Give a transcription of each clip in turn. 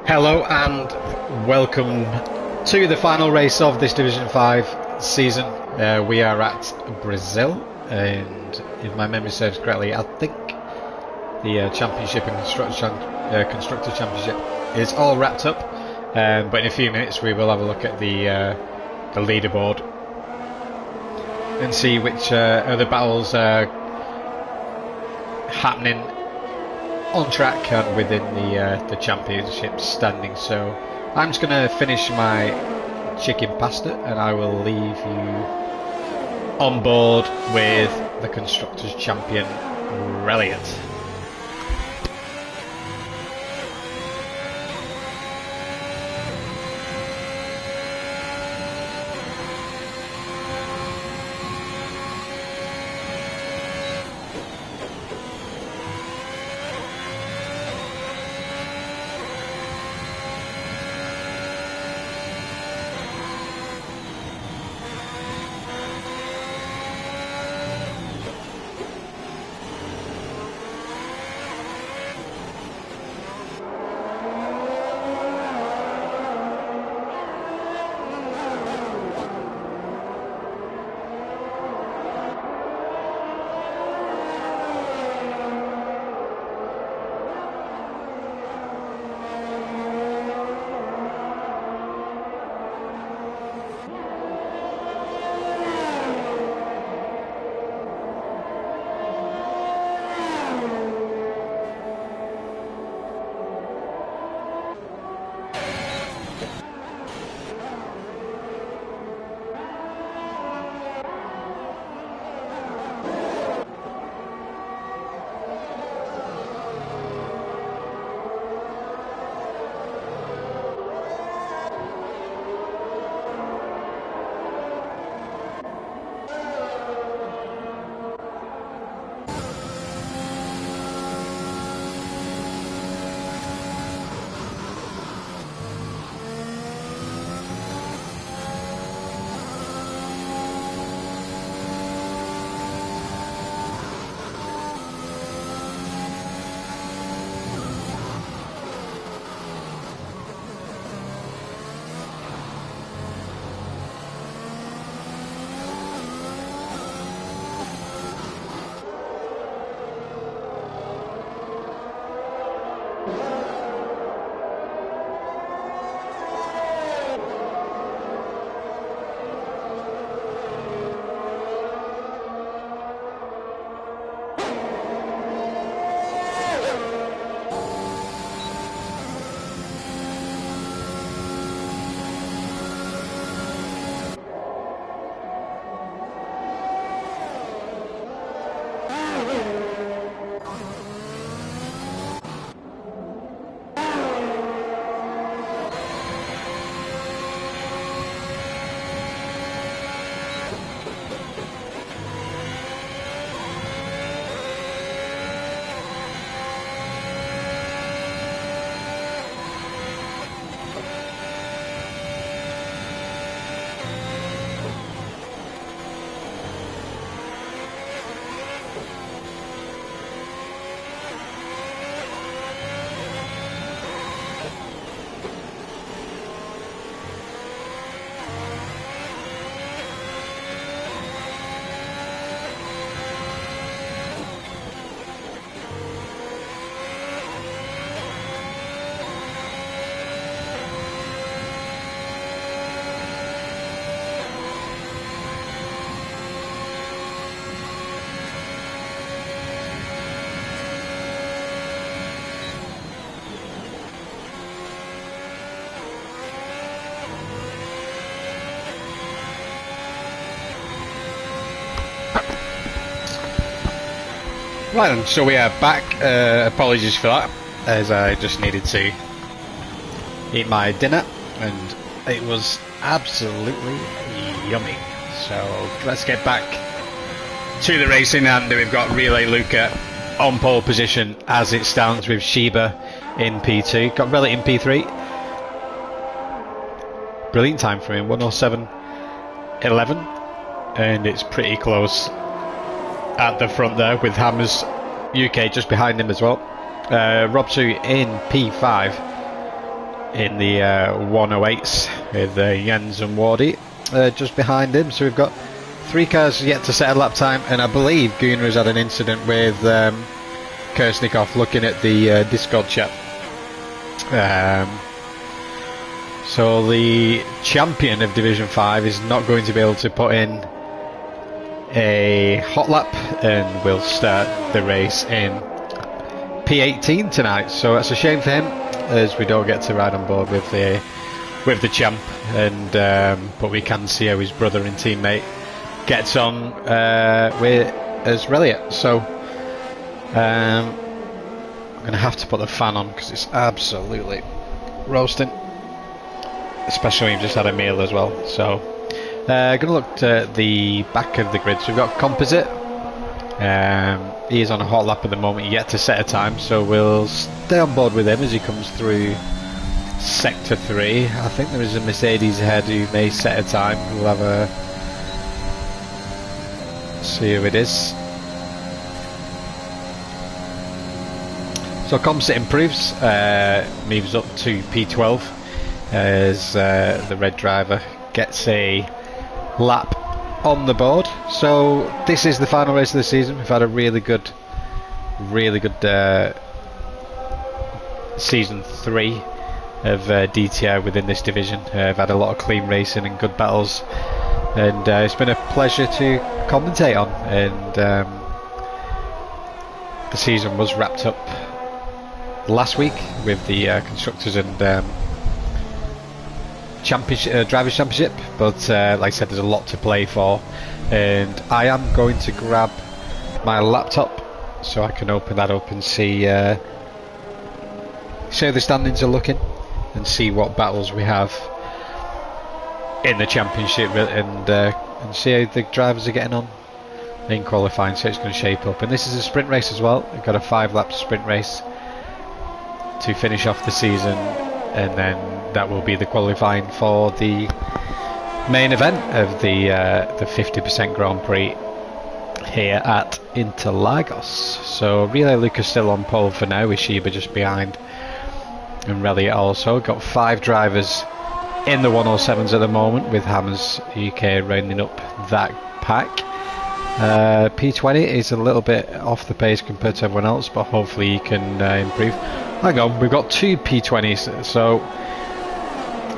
Hello and welcome to the final race of this Division 5 season. We are at Brazil, and if my memory serves correctly, I think the Championship and Constructor Championship is all wrapped up. But in a few minutes we will have a look at the leaderboard and see which other battles are happening on track and within the championship standing. So I'm just going to finish my chicken pasta and I will leave you on board with the Constructors Champion Reliant. Right then, so we are back. Apologies for that, as I just needed to eat my dinner and it was absolutely yummy. So let's get back to the racing, and we've got Relay Luca on pole position as it stands, with Sheba in P2. Got Relic in P3. Brilliant time for him, 107.11, and it's pretty close at the front there, with Hammers UK just behind him as well. Rob 2 in P5 in the 108s with Jens and Wardy just behind him. So we've got 3 cars yet to set a lap time, and I believe Gunnar has had an incident with Kersnikov, looking at the Discord chat. So the champion of Division 5 is not going to be able to put in a hot lap, and will start the race in P18 tonight. So that's a shame for him, as we don't get to ride on board with the champ, and but we can see how his brother and teammate gets on with as Reliot. So I'm going to have to put the fan on because it's absolutely roasting, especially when you've just had a meal as well. So going to look at the back of the grid. So we've got Composite. He is on a hot lap at the moment, yet to set a time, so we'll stay on board with him as he comes through Sector 3. I think there is a Mercedes ahead who may set a time. We'll have a see who it is. So Composite improves, moves up to P12 as the red driver gets a lap on the board. So this is the final race of the season. We've had a really good season 3 of DTR within this division. I've had a lot of clean racing and good battles, and it's been a pleasure to commentate on. And the season was wrapped up last week with the constructors and championship, drivers championship, but like I said, there's a lot to play for, and I am going to grab my laptop so I can open that up and see how the standings are looking, and see what battles we have in the championship, and see how the drivers are getting on in qualifying. So it's going to shape up, and this is a sprint race as well. We've got a 5-lap sprint race to finish off the season, and then that will be the qualifying for the main event of the 50% Grand Prix here at Interlagos. So Relay Lucas still on pole for now, with Shiba just behind, and Reliot also. Got 5 drivers in the 107s at the moment, with Hammers UK rounding up that pack. P20 is a little bit off the pace compared to everyone else, but hopefully he can improve. Hang on, we've got 2 P20s, so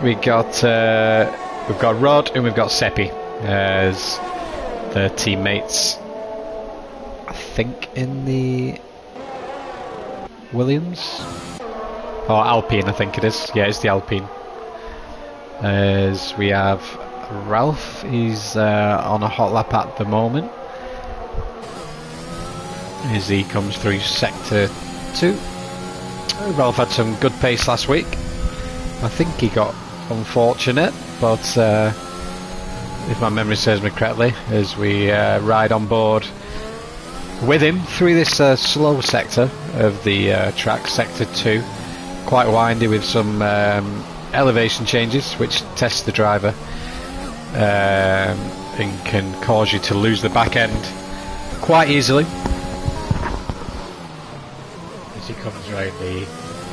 we've got Rod and we've got Seppi as the teammates, I think, in the Williams or Alpine, I think it is. Yeah, it's the Alpine. As we have Ralph, he's on a hot lap at the moment as he comes through Sector 2. Ralph had some good pace last week. I think he got unfortunate, but if my memory serves me correctly, as we ride on board with him through this slow sector of the track, Sector 2, quite windy with some elevation changes, which test the driver and can cause you to lose the back end quite easily. He comes around the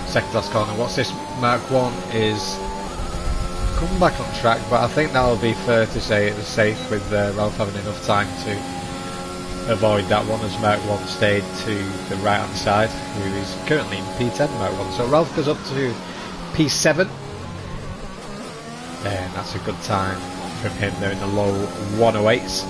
second last corner. What's this? Mark 1 is coming back on track, but I think that'll be fair to say it was safe, with Ralph having enough time to avoid that one, as Mark 1 stayed to the right hand side, who is currently in P10, Mark 1. So Ralph goes up to P7, and that's a good time from him. They're in the low 108s.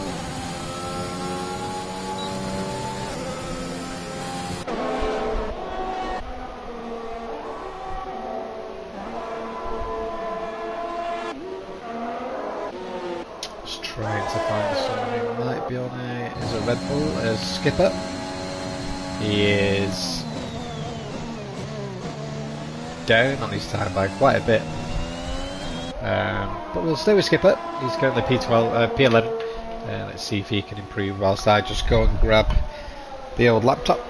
Trying to find someone who might be on a Red Bull as skipper. He is down on his time by quite a bit, but we'll stay with skipper. He's currently P11. Let's see if he can improve whilst I just go and grab the old laptop.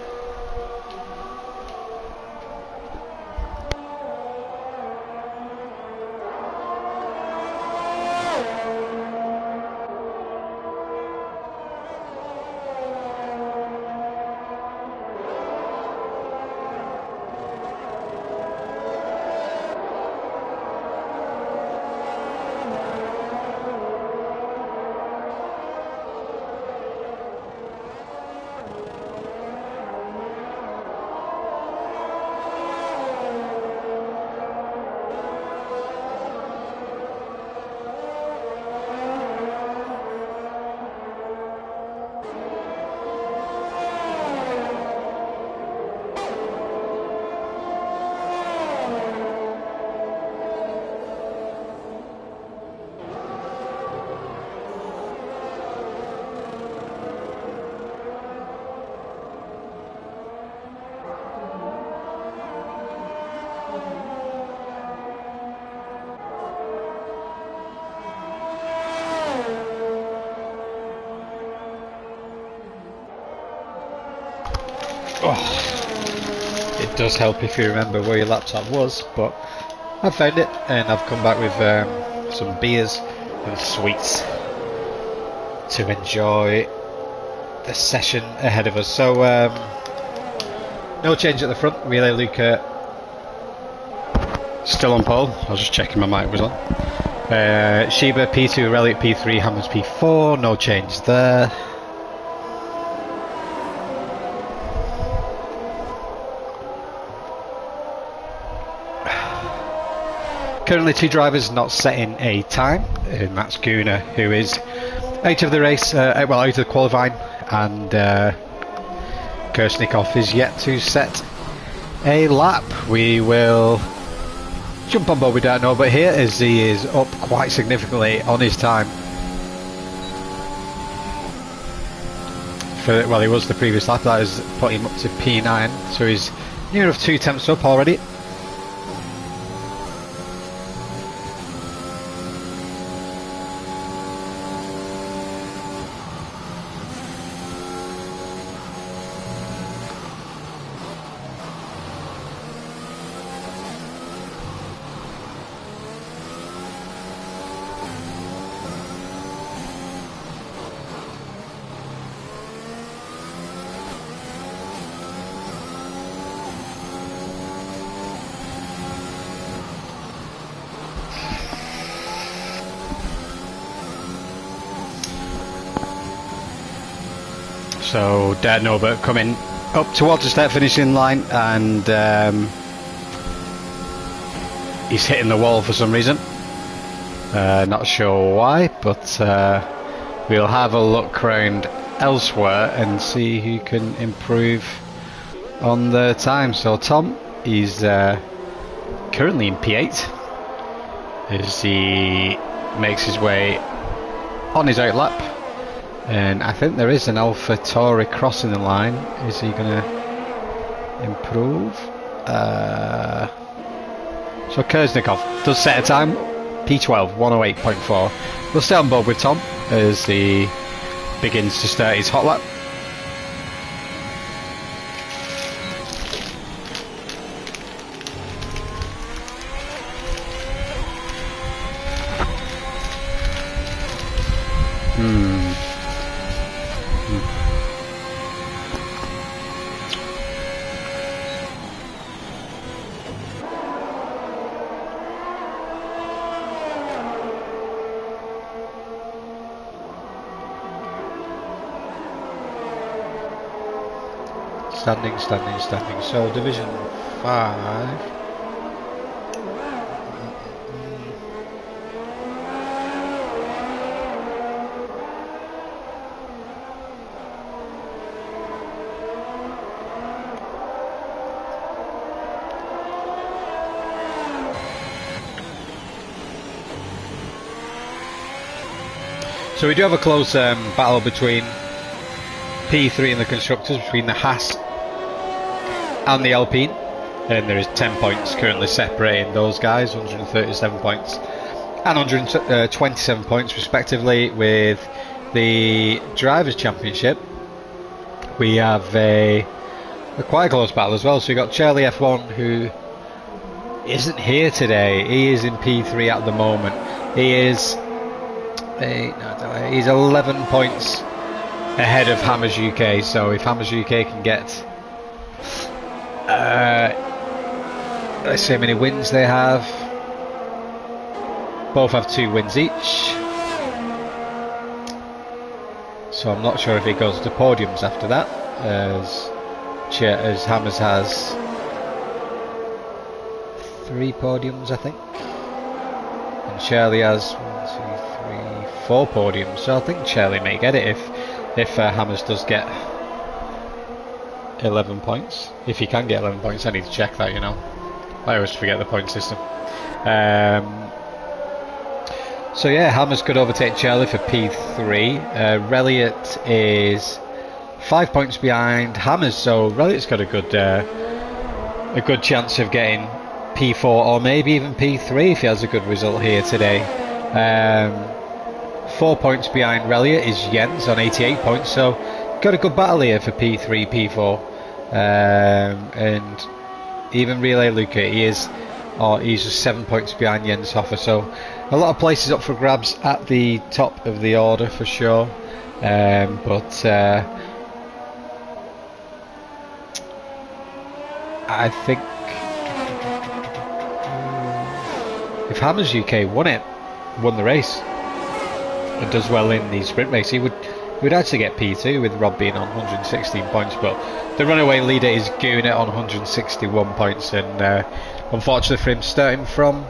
Oh, it does help if you remember where your laptop was, but I found it and I've come back with some beers and sweets to enjoy the session ahead of us. So no change at the front. Relay Luca still on pole. I was just checking my mic was on. Sheba P2, Relic P3, Hammers P4. No change there. Currently 2 drivers not setting a time, and that's Guna, who is out of the race, out of the qualifying, and Kersnikov is yet to set a lap. We will jump on board with Darno, but here as he is up quite significantly on his time. Well, he was the previous lap, that has put him up to P9, so he's near enough 2 tenths up already. So Dad Norbert coming up towards the start finishing line, and he's hitting the wall for some reason. Not sure why, but we'll have a look round elsewhere and see who can improve on the time. So Tom, he's currently in P8 as he makes his way on his out lap. And I think there is an Alpha Tauri crossing the line. Is he going to improve? So Kersnikov does set a time, P12, 108.4. We'll stay on board with Tom as he begins to start his hot lap. Standing. So Division 5. So we do have a close battle between P3 and the constructors, between the Haas and the Alpine, and there is 10 points currently separating those guys, 137 points and 127 points respectively. With the Drivers' Championship, we have a quite close battle as well. So we've got Charlie F1, who isn't here today. He is in P3 at the moment. He's 11 points ahead of Hammers UK, so if Hammers UK can get let's see how many wins they have. Both have 2 wins each, so I'm not sure if it goes to podiums after that, as Hammers has 3 podiums I think, and Charlie has 1, 2, 3, 4 podiums, so I think Charlie may get it if Hammers does get 11 points. If he can get 11 points, I need to check that, you know. I always forget the point system. So yeah, Hammers could overtake Charlie for P3. Reliot is 5 points behind Hammers, so Reliot's got a good chance of getting P4 or maybe even P3 if he has a good result here today. 4 points behind Reliot is Jens on 88 points, so got a good battle here for P3, P4. and even Relay Luca, he's just 7 points behind Jens Hoffer, so a lot of places up for grabs at the top of the order for sure. But I think if Hammers UK won the race and does well in the sprint race, he would actually get P2 with Rob being on 116 points, but the runaway leader is Guna on 161 points, and unfortunately for him, starting from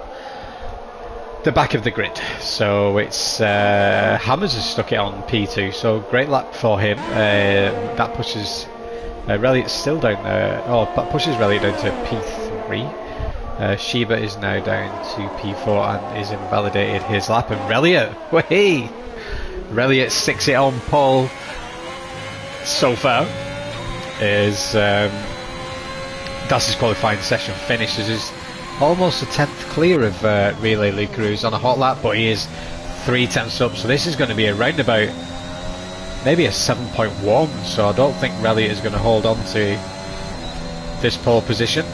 the back of the grid. So it's Hammers has stuck it on P2, so great lap for him. That pushes Reliot still down there. Oh, that pushes Reliot down to P3. Sheba is now down to P4 and is invalidated his lap, and Reliot sticks it on pole so far. Is that's his qualifying session finishes is almost a 10th clear of Relay Luca, who's on a hot lap, but he is 3/10 up, so this is going to be a roundabout, maybe a 7.1, so I don't think Reliot is going to hold on to this pole position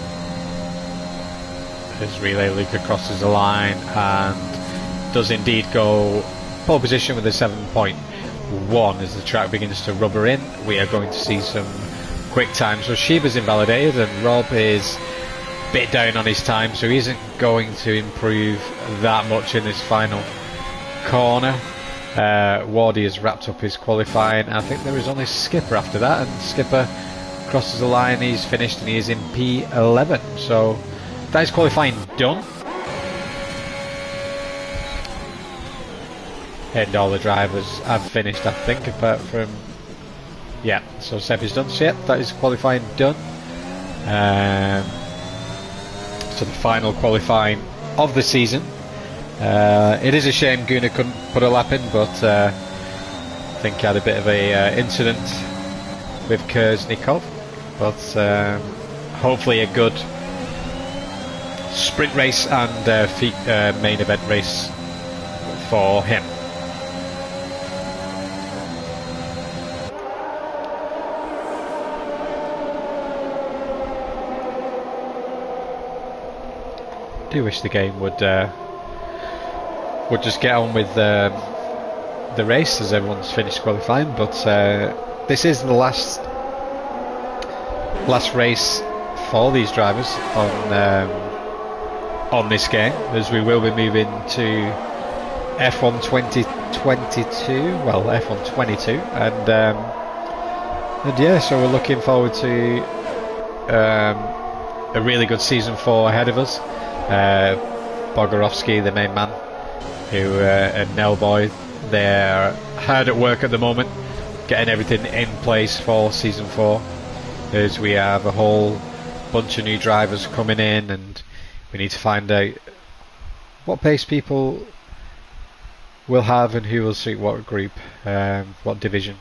as Relay Luca crosses the line and does indeed go pole position with a 7.1. As the track begins to rubber in, we are going to see some quick times. So Sheba's invalidated and Rob is a bit down on his time, so he isn't going to improve that much in this final corner. Wardy has wrapped up his qualifying. I think there is only Skipper after that, and Skipper crosses the line, he's finished and he is in P11, so that is qualifying done. And all the drivers have finished, I think, apart from... yeah, so Seb is done. So yeah, that is qualifying done. So the final qualifying of the season. It is a shame Guna couldn't put a lap in, but I think he had a bit of a incident with Kurznikov. But hopefully a good sprint race and main event race for him. I do wish the game would just get on with the race as everyone's finished qualifying, but this is the last race for these drivers on this game, as we will be moving to F1 2022, well, F1 22, and yeah, so we're looking forward to a really good season 4 ahead of us. Bogorovsky, the main man, who and Nellboy, they're hard at work at the moment, getting everything in place for season 4, as we have a whole bunch of new drivers coming in, and we need to find out what pace people will have and who will suit what group, what division,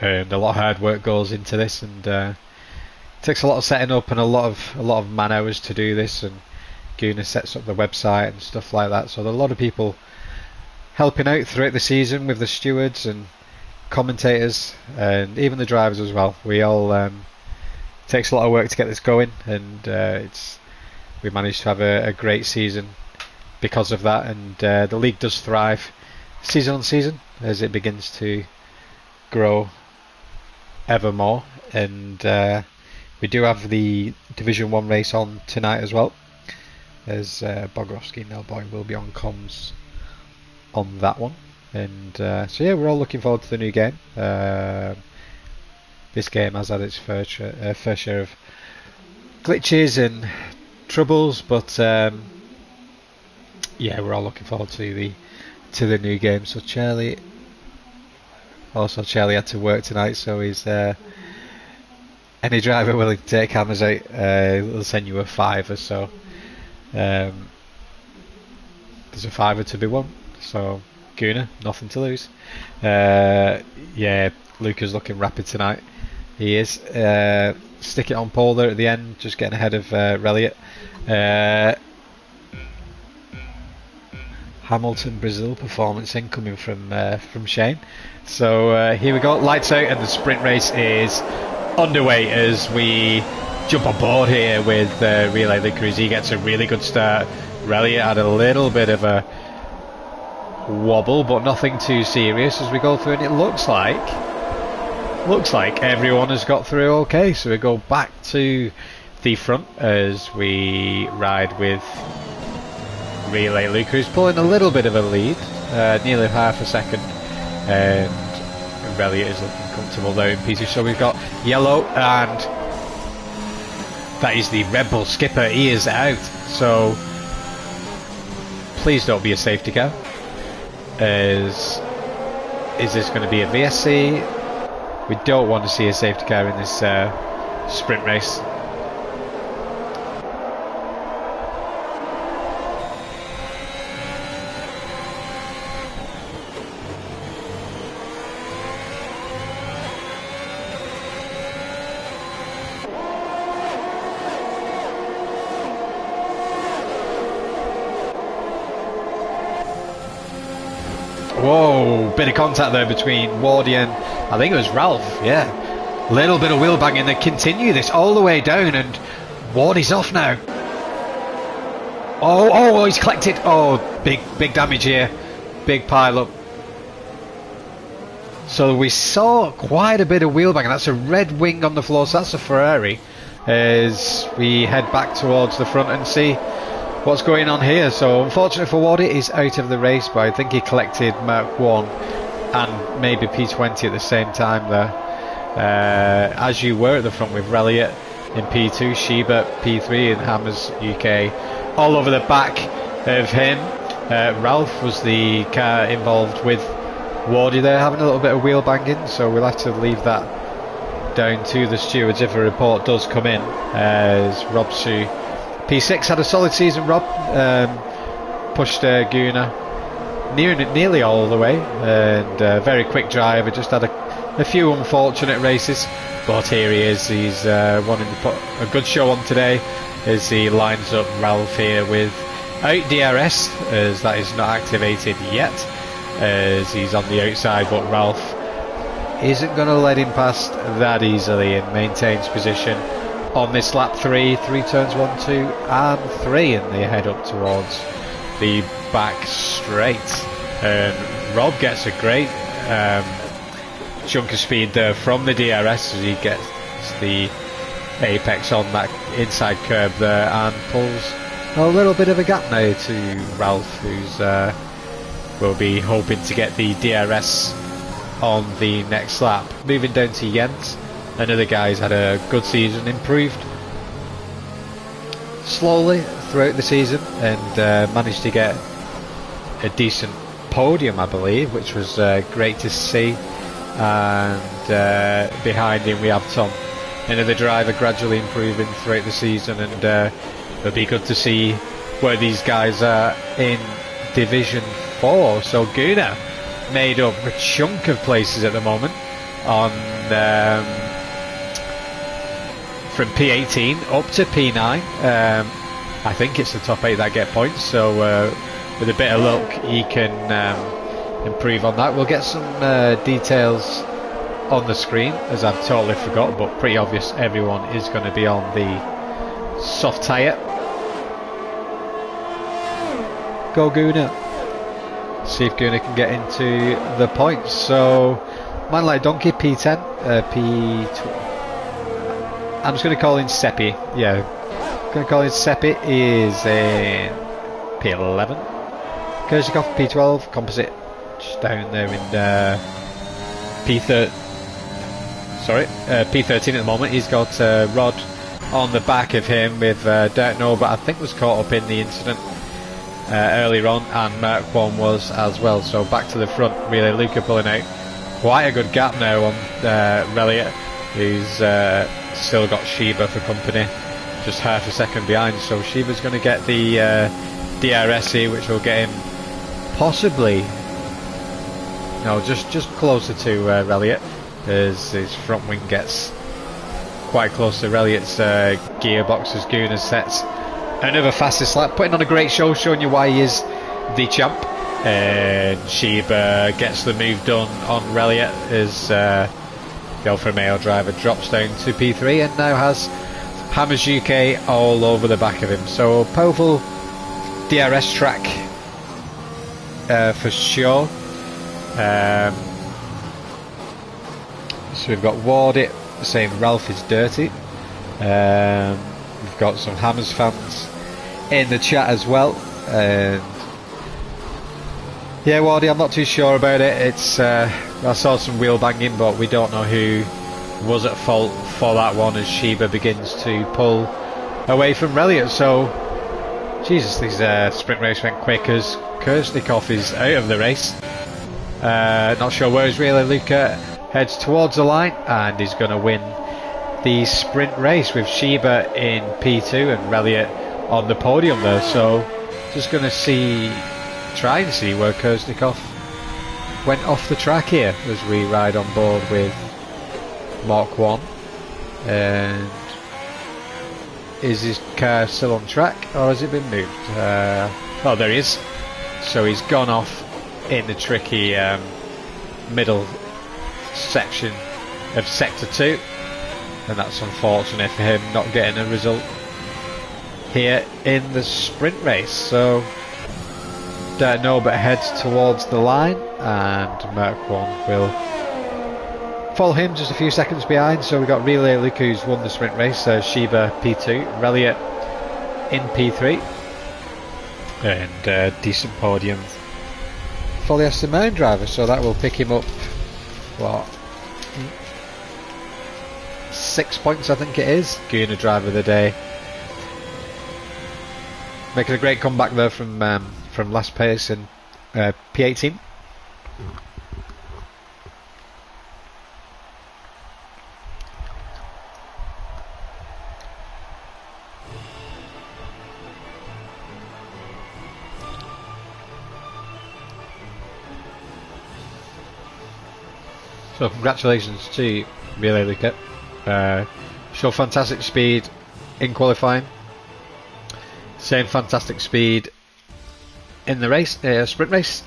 and a lot of hard work goes into this, and it takes a lot of setting up and a lot of man hours to do this, and Guna sets up the website and stuff like that, so there are a lot of people helping out throughout the season with the stewards and commentators and even the drivers as well. We all takes a lot of work to get this going, and we managed to have a great season because of that, and the league does thrive season on season as it begins to grow ever more, and we do have the Division 1 race on tonight as well, as Bogorovsky and Nellboy will be on comms on that one, and so yeah, we're all looking forward to the new game. This game has had its fair share of glitches and troubles, but yeah, we're all looking forward to the new game. So Charlie had to work tonight, so he's any driver willing to take Hammers out, they'll send you a fiver, so there's a fiver to be won, so Guna, nothing to lose. Yeah, Luca's looking rapid tonight, he is. Stick it on pole there at the end, just getting ahead of Reliot. Hamilton Brazil performance incoming from Shane. So here we go, lights out, and the sprint race is underway as we jump on board here with Relay Lucas. He gets a really good start. Reliant had a little bit of a wobble, but nothing too serious as we go through, and it looks like everyone has got through okay. So we go back to the front as we ride with Relay Luca, who's pulling a little bit of a lead, nearly half a second, and Reliant is looking comfortable there in P2. So we've got yellow, and that is the Red Bull skipper. He is out, so please don't be a safety car. Is this going to be a VSC? We don't want to see a safety car in this sprint race. Whoa, bit of contact there between Wardy and I think it was Ralph, yeah. Little bit of wheel banging. They continue this all the way down, and Wardy's off now. Oh, he's collected. Oh, big damage here. Big pile up. So we saw quite a bit of wheel banging. That's a red wing on the floor, so that's a Ferrari. As we head back towards the front and see what's going on here. So unfortunately for Wardy, he's out of the race, but I think he collected Mark 1 and maybe P20 at the same time there. As you were at the front with Reliant in P2, Sheba P3 and Hammers UK all over the back of him. Ralph was the car involved with Wardy there, having a little bit of wheel banging, so we'll have to leave that down to the stewards if a report does come in. As Rob Sue P6 had a solid season. Rob pushed Guna nearly all the way, and very quick driver, just had a few unfortunate races, but here he is. He's wanting to put a good show on today as he lines up Ralph here with out DRS, as that is not activated yet, as he's on the outside, but Ralph isn't going to let him past that easily and maintains position on this lap 3 turns 1, 2 and 3, and they head up towards the back straight, and Rob gets a great chunk of speed there from the DRS as he gets the apex on that inside curb there and pulls a little bit of a gap now to Ralph, who's will be hoping to get the DRS on the next lap. Moving down to Jens, another guy's had a good season, improved slowly throughout the season, and managed to get a decent podium, I believe, which was great to see. And behind him we have Tom, another driver gradually improving throughout the season, and it'll be good to see where these guys are in Division 4. So Guna made up a chunk of places at the moment on from P18 up to P9. I think it's the top 8 that get points, so with a bit of luck he can improve on that. We'll get some details on the screen, as I've totally forgot, but pretty obvious everyone is going to be on the soft tyre. Go Guna. See if Guna can get into the points. So man like Donkey P10, P12. I'm just going to call him Seppi. Yeah, I'm going to call him Seppi. Is in P11. Kerzhikov P12. Composite just down there in P13. Sorry, P13 at the moment. He's got Rod on the back of him with don't know, but I think was caught up in the incident earlier on, and Mark 1 was as well. So back to the front, really. Luca pulling out quite a good gap now on Reliant, who's still got Sheba for company, just half a second behind. So Sheba's going to get the DRS here, which will get him possibly, no, just closer to Reliant, as his front wing gets quite close to Reliant's gearbox as Guna sets another fastest lap, putting on a great show, showing you why he is the champ. And Sheba gets the move done on Reliant as the Alfa Romeo driver, drops down to P3 and now has Hammers UK all over the back of him. So powerful DRS track for sure. So we've got Wardit saying Ralph is dirty. We've got some Hammers fans in the chat as well. And yeah, Wardy, I'm not too sure about it. It's I saw some wheel banging, but we don't know who was at fault for that one as Sheba begins to pull away from Reliant. So, Jesus, this sprint race went quick as Kurznikov is out of the race. Not sure where he's really. Luca heads towards the line and he's going to win the sprint race with Sheba in P2 and Reliant on the podium there. So, just going to try and see where Kurznikov went off the track here as we ride on board with Mark 1. And is his car still on track or has it been moved? Oh, there he is. So he's gone off in the tricky middle section of sector 2, and that's unfortunate for him not getting a result here in the sprint race. So don't know, but heads towards the line and Merc 1 will follow him just a few seconds behind. So we've got Relay Luke who's won the sprint race, Sheba P2, Reliant in P3, and decent podium for the Aston Martin driver. So that will pick him up, what, 6 points I think it is. Guna driver of the day, making a great comeback there from last place in P18. So congratulations to Relay Luca. Show fantastic speed in qualifying. Same fantastic speed in the race, sprint race,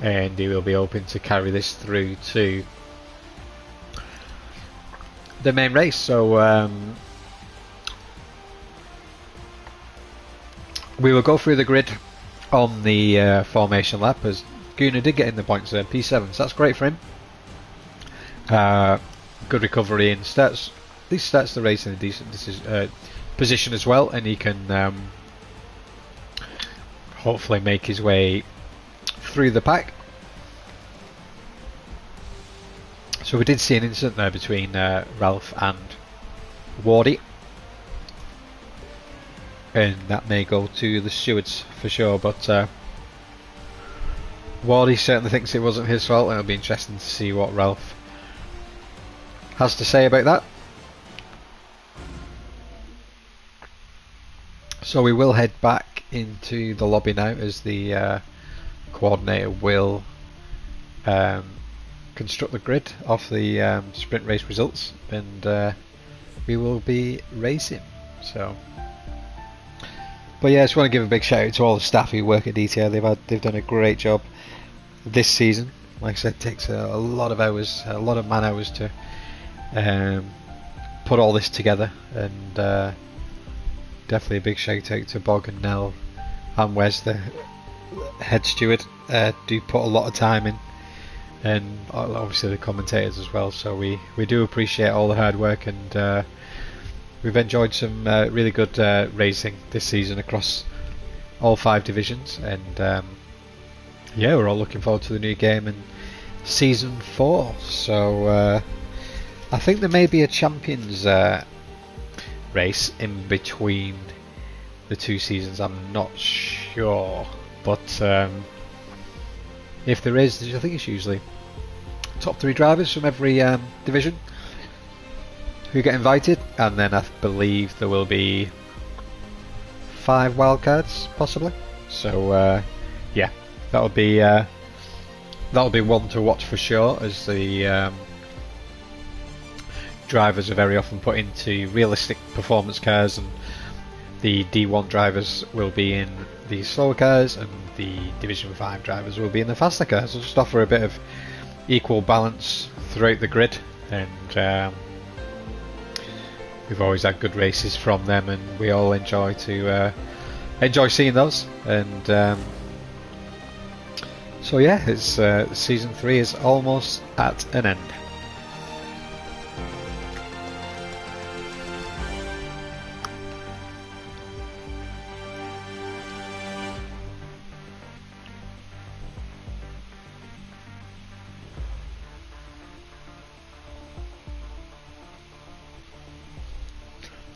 and he will be hoping to carry this through to the main race. So we will go through the grid on the formation lap as Guna did get in the points there, P7, so that's great for him. Good recovery in stats. These starts the race in a decent position as well, and he can hopefully make his way through the pack. So we did see an incident there between Ralph and Wardy, and that may go to the stewards for sure, but Wardy certainly thinks it wasn't his fault, and it'll be interesting to see what Ralph has to say about that. So we will head back into the lobby now as the coordinator will construct the grid off the sprint race results, and we will be racing. So, but yeah, I just want to give a big shout out to all the staff who work at DTR. They've done a great job this season. Like I said, it takes a lot of hours, a lot of man hours to put all this together, and definitely a big shout out to Bog and Nell and Wes, the head steward. Do put a lot of time in, and obviously the commentators as well, so we do appreciate all the hard work, and we've enjoyed some really good racing this season across all 5 divisions, and yeah, we're all looking forward to the new game and season 4. So I think there may be a champions race in between the 2 seasons, I'm not sure, but if there is, I think it's usually top 3 drivers from every division who get invited, and then I believe there will be 5 wildcards possibly. So yeah, that'll be one to watch for sure, as the drivers are very often put into realistic performance cars, and the D1 drivers will be in the slower cars and the Division 5 drivers will be in the faster cars. So just offer a bit of equal balance throughout the grid, and we've always had good races from them, and we all enjoy seeing those. And so yeah, it's season 3 is almost at an end.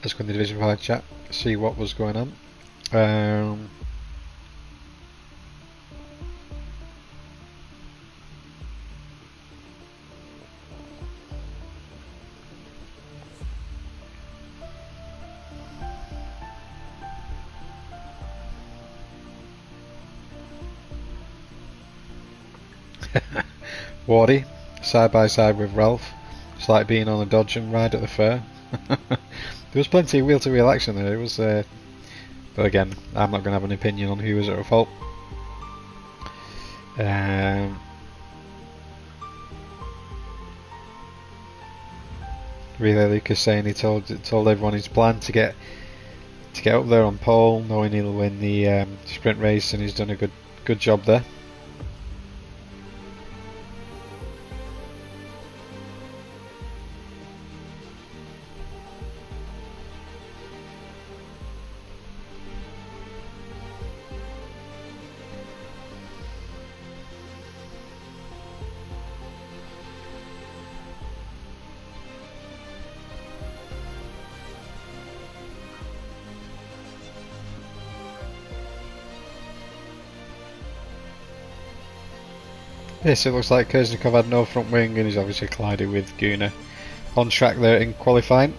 Let's go in the Division 5 chat, see what was going on. Wardy, side by side with Ralph. It's like being on a dodge and ride at the fair. There was plenty of wheel-to-wheel action there. It was, but again, I'm not going to have an opinion on who was at fault. Really, Lucas saying he told everyone his plan to get up there on pole, knowing he'll win the sprint race, and he's done a good job there. Yes, it looks like Kurznikov had no front wing and he's obviously collided with Gunnar on track there in qualifying.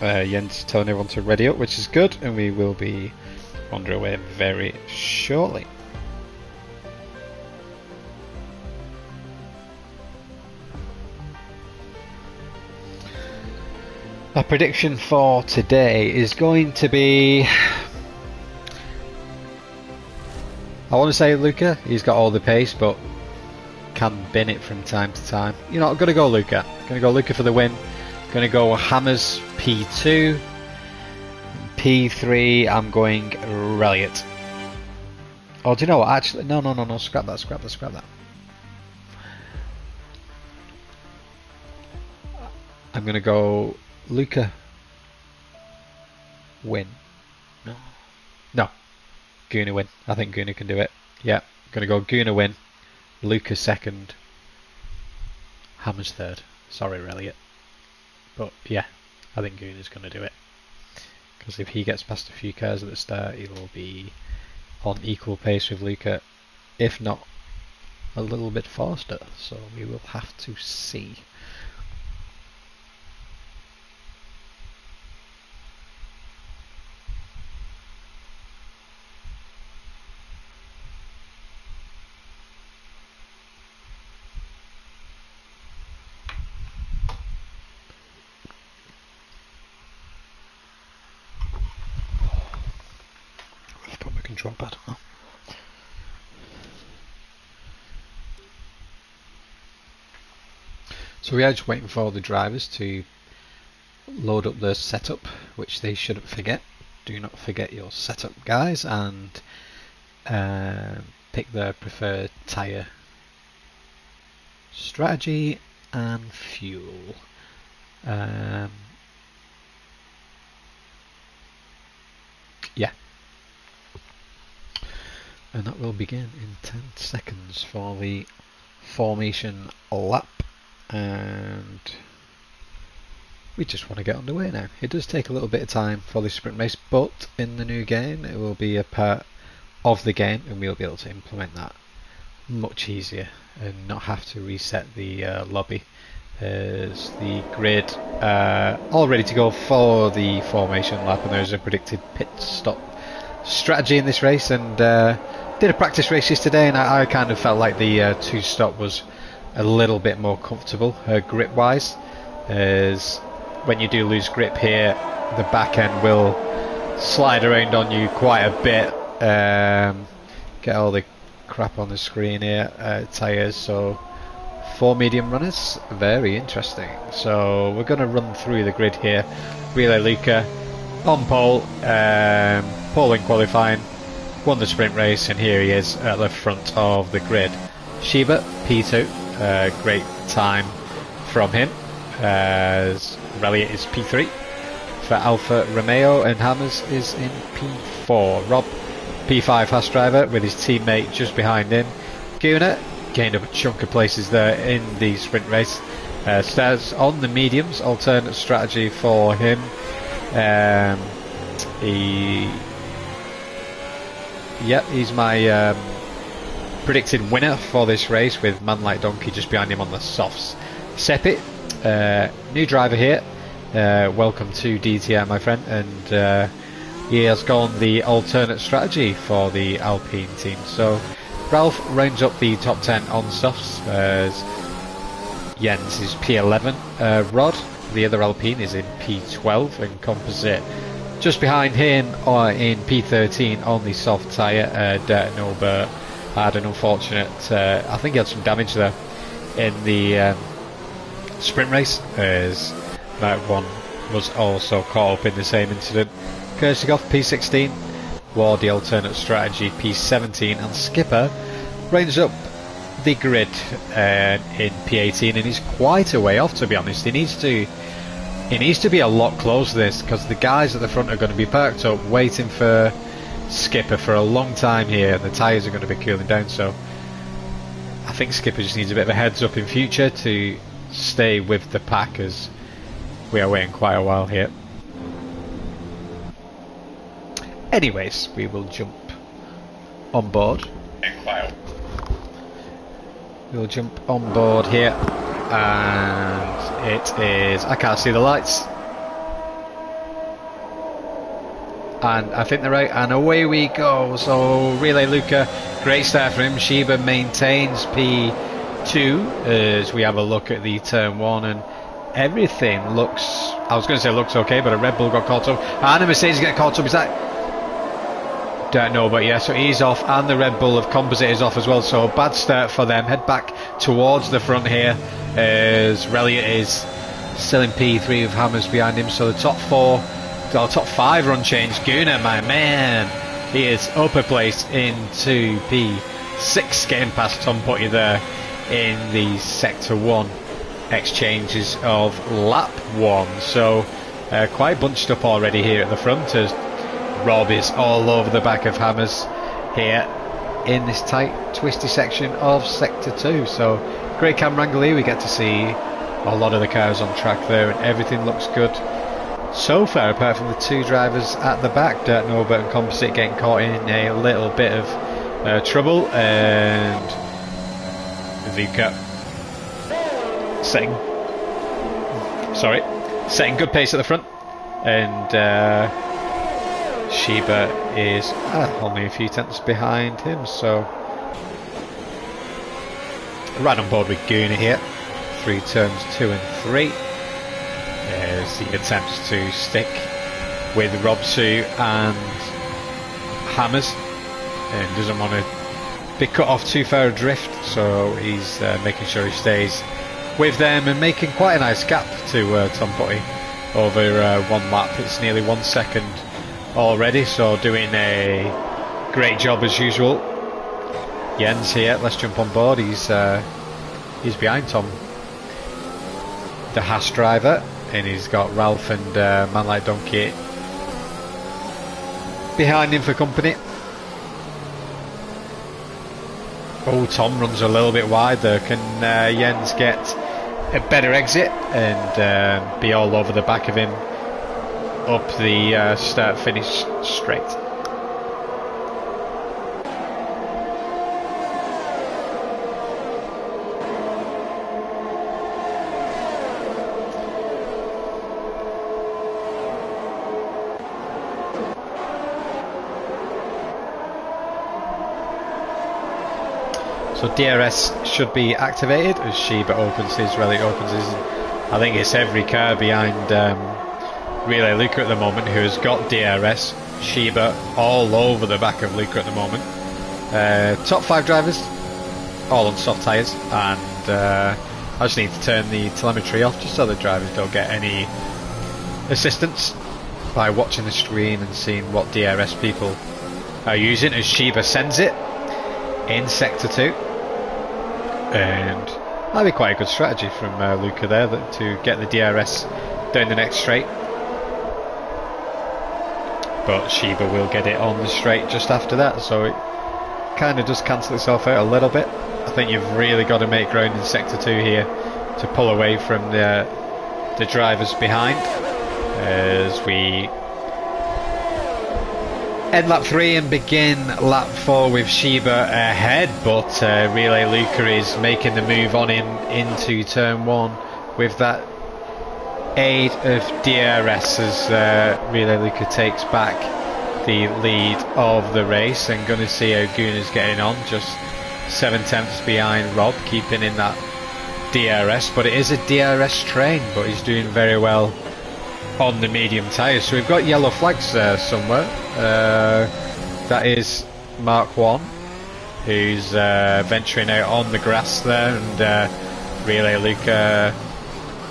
Jens telling everyone to ready up, which is good, and we will be underway very shortly. Our prediction for today is going to be, I want to say Luca. He's got all the pace, but can bin it from time to time. You know, I'm going to go Luca. Going to go Luca for the win. Going to go Hammers P2. P3, I'm going Reliot. Oh, do you know what? Actually, no. Scrap that. I'm going to go Luca win. No. Gunnar win. I think Gunnar can do it. Yeah. Going to go Gunnar win. Luca second, Hammers third. Sorry, Reliot. But yeah, I think Gunnar's going to do it. Because if he gets past a few cars at the start, he will be on equal pace with Luca, if not a little bit faster. So we will have to see. Control pad. Oh. So we are just waiting for the drivers to load up their setup, which they shouldn't forget. Do not forget your setup, guys, and pick their preferred tyre strategy and fuel. Yeah. And that will begin in 10 seconds for the formation lap, and we just want to get underway now. It does take a little bit of time for this sprint race, but in the new game it will be a part of the game and we'll be able to implement that much easier and not have to reset the lobby. There's the grid all ready to go for the formation lap, and there's a predicted pit stop strategy in this race, and did a practice race yesterday, and I kind of felt like the two-stop was a little bit more comfortable grip wise, as when you do lose grip here the back end will slide around on you quite a bit. Get all the crap on the screen here, tyres, so 4 medium runners. Very interesting. So we're going to run through the grid here. Relay Luca on pole, pole in qualifying, won the sprint race, and here he is at the front of the grid. Shiba P2, great time from him, as Reliant is P3 for Alfa Romeo, and Hammers is in P4. Rob P5 Haas driver with his teammate just behind him. Guna gained a chunk of places there in the sprint race. Starts on the mediums, alternate strategy for him. He's my predicted winner for this race, with Man Like Donkey just behind him on the softs. Seppi, new driver here. Welcome to DTR, my friend, and he has gone the alternate strategy for the Alpine team. So Ralph rounds up the top 10 on softs, as Jens is P11. Rod, the other Alpine, is in P12, and Composite just behind him in P13 on the soft tyre. Dirt Norbert had an unfortunate, I think he had some damage there in the sprint race, as that one was also caught up in the same incident. Kersigov P16, Ward the alternate strategy P17, and Skipper rounds up the grid in P18, and he's quite a way off, to be honest. He needs to be a lot closer to this, because the guys at the front are going to be parked up waiting for Skipper for a long time here, and the tyres are going to be cooling down. So I think Skipper just needs a bit of a heads up in future to stay with the pack, as we are waiting quite a while here. Anyways, we will jump on board. We'll jump on board here, and it is, I can't see the lights, and I think they're out, and away we go. So Relay Luca, great start for him. Shiba maintains P2 as we have a look at the turn 1, and everything looks, I was going to say looks okay, but a Red Bull got caught up, and a Mercedes get caught up. Is that, don't know, but yeah, so he's off, and the Red Bull of Composite is off as well, so bad start for them. Head back towards the front here, as Reliant is still in P3 with Hammers behind him. So the top 5 are unchanged. Guna, my man, he is upper place into P6, getting past Tom Putty there in the Sector 1 exchanges of lap 1. So quite bunched up already here at the front, as Rob is all over the back of Hammers here in this tight, twisty section of Sector 2. So great camera angle here. We get to see a lot of the cars on track there, and everything looks good so far, apart from the 2 drivers at the back. Dirt Norbert and Composite getting caught in a little bit of trouble, and Vika setting good pace at the front, and Shiba is only a few tenths behind him. So right on board with Guna here through turns 2 and 3, as he attempts to stick with Robsu and Hammers, and doesn't want to be cut off too far adrift, so he's making sure he stays with them, and making quite a nice gap to Tom Putty over 1 lap. It's nearly 1 second already, so doing a great job as usual. Jens here, let's jump on board. He's behind Tom, the Haas driver, and he's got Ralph and Man Like Donkey behind him for company. Oh, Tom runs a little bit wide there. Can Jens get a better exit and be all over the back of him up the start finish straight? So DRS should be activated as Shiba opens his, Relic opens his. I think it's every car behind Relay Luca at the moment who has got DRS. Shiba all over the back of Luca at the moment. Top 5 drivers, all on soft tyres, and and I just need to turn the telemetry off just so the drivers don't get any assistance by watching the screen and seeing what DRS people are using as Shiba sends it in sector 2, and that'd be quite a good strategy from Luca there, to get the DRS down the next straight, but Shiba will get it on the straight just after that, so it kind of does cancel itself out a little bit. I think you've really got to make ground in sector 2 here to pull away from the drivers behind as we end lap 3 and begin lap 4 with Shiba ahead, but Relay Luca is making the move on him into turn 1 with that aid of DRS as Relay Luca takes back the lead of the race, and going to see how Guna's getting on, just 7/10 behind Rob, keeping in that DRS, but it is a DRS train, but he's doing very well on the medium tyres. So we've got yellow flags somewhere. That is Mark 1 who's venturing out on the grass there, and Relay Luca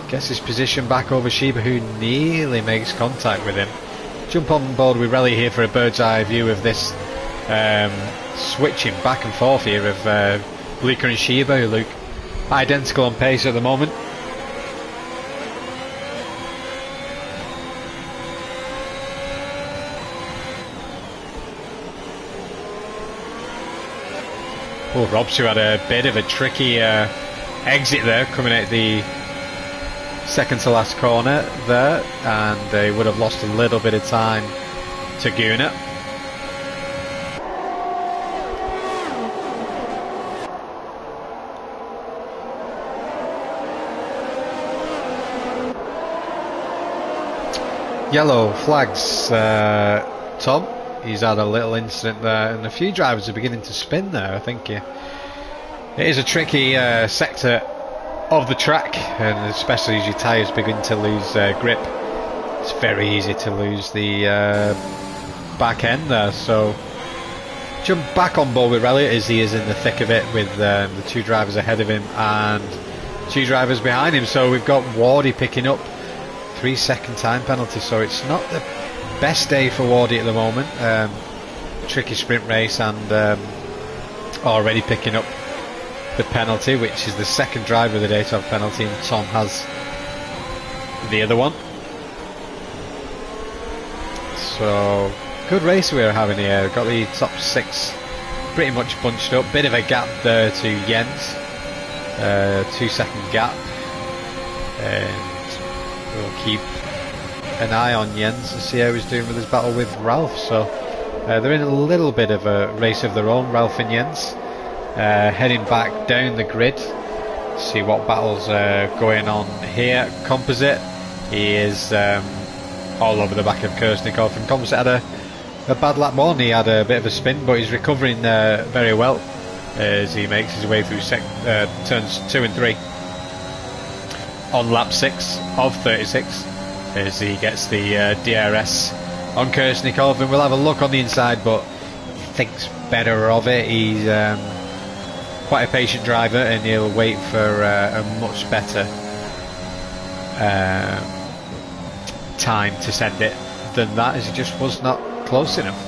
gets his position back over Shiba, who nearly makes contact with him. Jump on board with Relly here for a bird's eye view of this switching back and forth here of Luca and Shiba, who look identical on pace at the moment. Oh, Rob's who had a bit of a tricky exit there, coming out the second to last corner there, and they would have lost a little bit of time to Guna. Yellow flags, Tom. He's had a little incident there, and a few drivers are beginning to spin there. I think it is a tricky sector of the track, and especially as your tyres begin to lose grip, it's very easy to lose the back end there. So jump back on board with Relly as he is in the thick of it with the 2 drivers ahead of him and 2 drivers behind him. So we've got Wardy picking up 3-second time penalty, so it's not the best day for Wardy at the moment. Tricky sprint race, and already picking up the penalty, which is the second driver of the day to have penalty, and Tom has the other one. So good race we're having here. Got the top 6 pretty much bunched up. Bit of a gap there to Jens, 2-second gap, and we'll keep an eye on Jens and see how he's doing with his battle with Ralph. So they're in a little bit of a race of their own, Ralph and Jens, heading back down the grid. See what battles are going on here. Composite, he is all over the back of Kersnikov, and Composite had a bad lap 1. He had a bit of a spin, but he's recovering very well as he makes his way through turns 2 and 3 on lap 6 of 36, as he gets the DRS on Kersnikov, and we'll have a look on the inside, but he thinks better of it. He's quite a patient driver, and he'll wait for a much better time to send it than that, as he just was not close enough.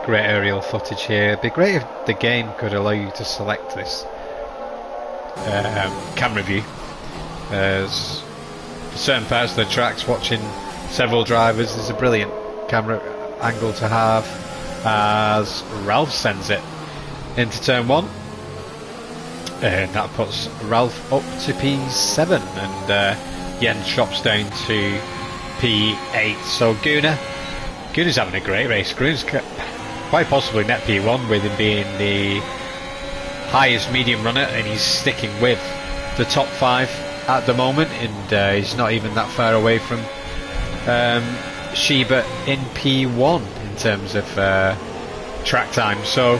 Great aerial footage here. It'd be great if the game could allow you to select this camera view, as for certain parts of the tracks, watching several drivers is a brilliant camera angle to have, as Ralph sends it into turn 1, and that puts Ralph up to P7, and Jens drops down to P8. So Guna's having a great race. Guna's quite possibly net P1 with him being the highest medium runner, and he's sticking with the top 5 at the moment, and he's not even that far away from Shiba in P1 in terms of track time. So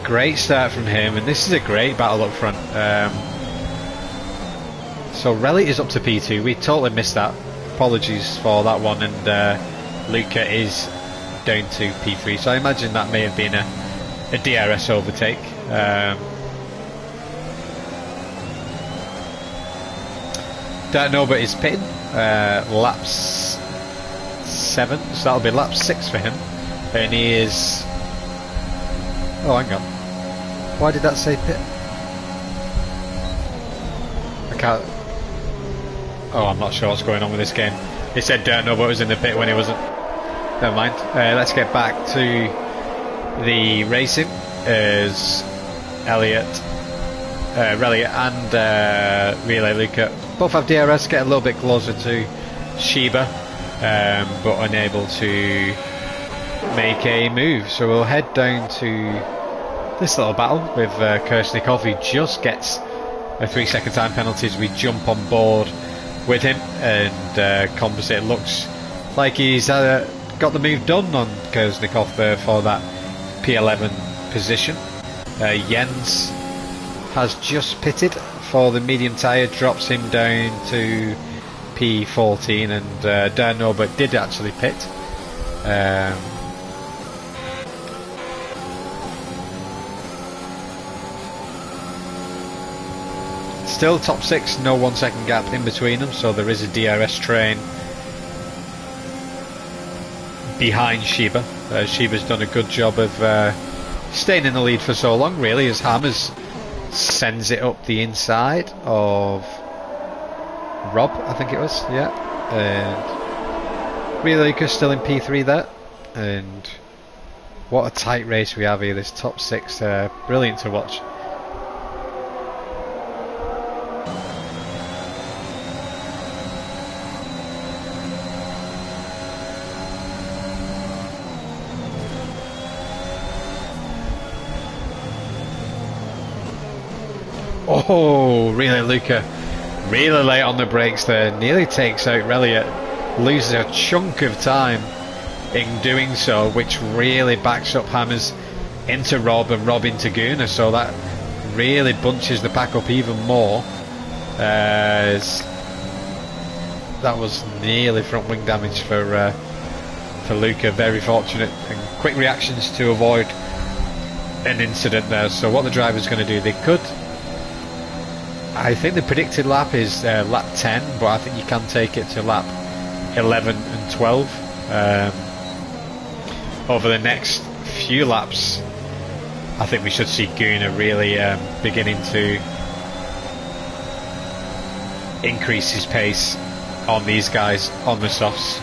great start from him, and this is a great battle up front. So Relly is up to P2. We totally missed that. Apologies for that one. And Luca is down to P3. So I imagine that may have been a DRS overtake. Don't know, but he's pitting laps 7, so that'll be lap 6 for him. And he is... Oh, hang on. Why did that say pit? I can't... Oh, I'm not sure what's going on with this game. It said don't know, but it was in the pit when he wasn't. Never mind. Let's get back to the racing as Elliot, Relly and Relay Luca both have DRS, get a little bit closer to Sheba, but unable to make a move. So we'll head down to this little battle with Kershnikov, who just gets a 3-second time penalty as we jump on board with him, and Composite looks like he's got the move done on Kershnikov for that P11 position. Jens has just pitted for the medium tyre, drops him down to P14, and don't know, but did actually pit. Still top 6, no 1 second gap in between them, so there is a DRS train behind Sheba. Sheba's done a good job of staying in the lead for so long, really, as Hammers sends it up the inside of Rob, I think it was, yeah. And Relay Lucas still in P3 there, and what a tight race we have here. This top 6, brilliant to watch. Oh, Relay Luca really late on the brakes there, nearly takes out Relly, loses a chunk of time in doing so, which really backs up Hammers into Rob and Rob into Guna, so that really bunches the pack up even more. That was nearly front wing damage for Luca, very fortunate, and quick reactions to avoid an incident there. So what the driver's going to do, they could... I think the predicted lap is lap 10, but I think you can take it to lap 11 and 12. Over the next few laps, I think we should see Guna really beginning to increase his pace on these guys on the softs.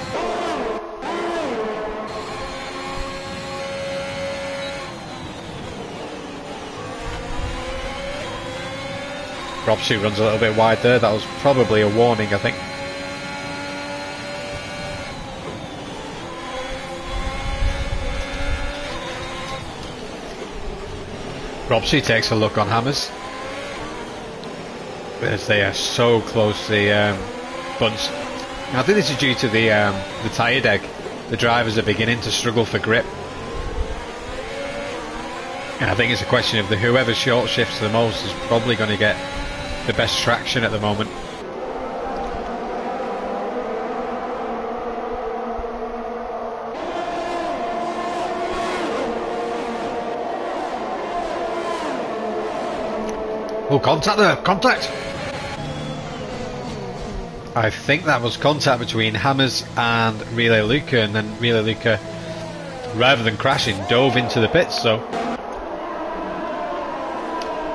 Robshu runs a little bit wide there. That was probably a warning, I think. Robshu takes a look on Hammers, as they are so close to the bunch. I think this is due to the tyre deck. The drivers are beginning to struggle for grip, and I think it's a question of whoever short shifts the most is probably going to get the best traction at the moment. Oh, contact there! Contact! I think that was contact between Hammers and Relay Luca, and then Relay Luca, rather than crashing, dove into the pits, so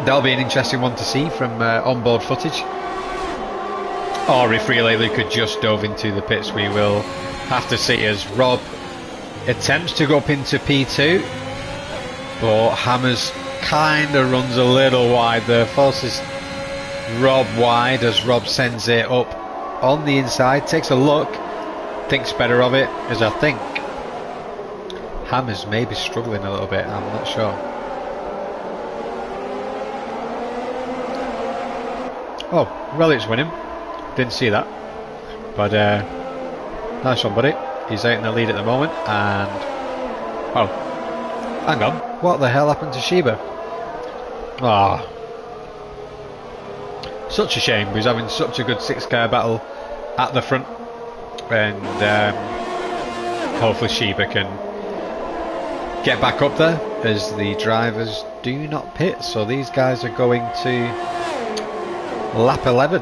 that'll be an interesting one to see from onboard footage. Or if Relay Luca just dove into the pits, we will have to see as Rob attempts to go up into P2, but Hammers kind of runs a little wide there, forces Rob wide as Rob sends it up on the inside, takes a look, thinks better of it, as I think Hammers may be struggling a little bit, I'm not sure. Oh, Relic's winning. Didn't see that. But nice one, buddy. He's out in the lead at the moment, and oh, hang on. What the hell happened to Sheba? Ah. such a shame. He's having such a good 6-car battle at the front, and hopefully Sheba can get back up there as the drivers do not pit. So these guys are going to lap 11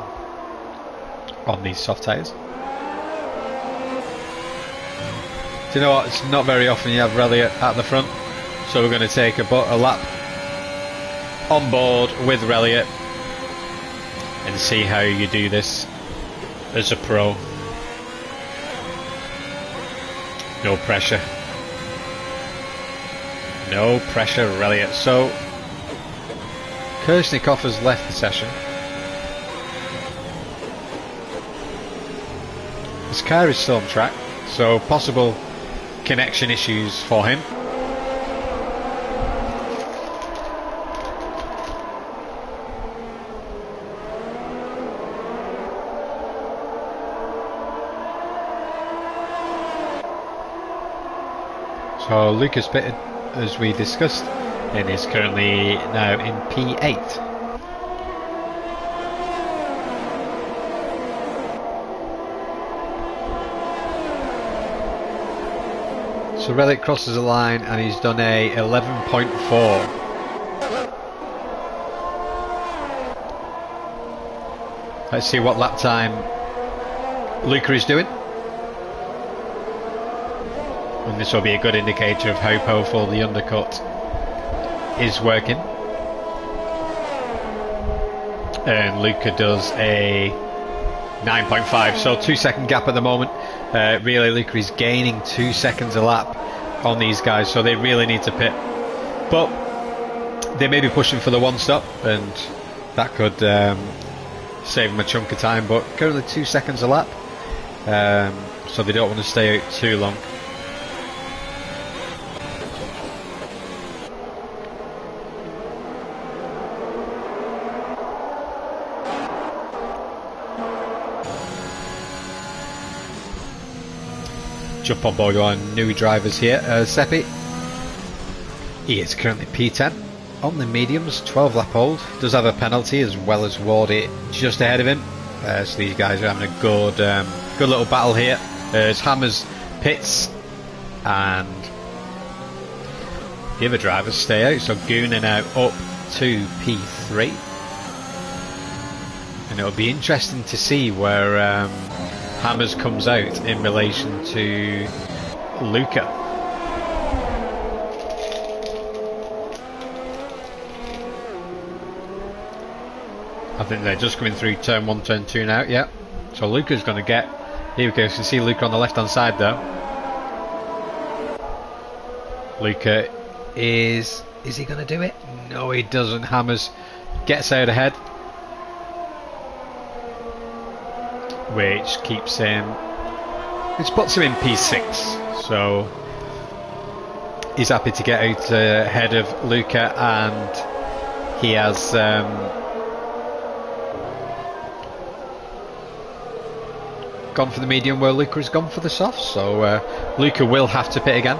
on these soft tyres. Do you know what? It's not very often you have Relliot at the front, so we're going to take a lap on board with Relliot and see how you do this as a pro. No pressure. No pressure, Relliot. So Kershnikov has left the session. His car is still on track, so possible connection issues for him. So Lucas pitted as we discussed and is currently now in P8. So Relic crosses the line and he's done a 11.4. Let's see what lap time Luca is doing. And this will be a good indicator of how powerful the undercut is working. And Luca does a 9.5, so 2-second gap at the moment. Really, Luca is gaining 2 seconds a lap on these guys, so they really need to pit. But they may be pushing for the one stop, and that could save them a chunk of time. But currently 2 seconds a lap, so they don't want to stay out too long. Jump on board our new drivers here. Seppi, he is currently P10 on the mediums, 12 lap hold. Does have a penalty as well as Wardy just ahead of him. So these guys are having a good little battle here. As Hammers pits and the other drivers stay out. So Guna now up to P3, and it'll be interesting to see where Hammers comes out in relation to Luca. I think they're just coming through turn 1, turn 2 now, yeah. So Luca's going to get, here we go, you can see Luca on the left hand side though. Luca is he going to do it? No, he doesn't. Hammers gets out ahead, which keeps him, which puts him in P6, so he's happy to get out ahead of Luca, and he has gone for the medium where Luca has gone for the soft, so Luca will have to pit again.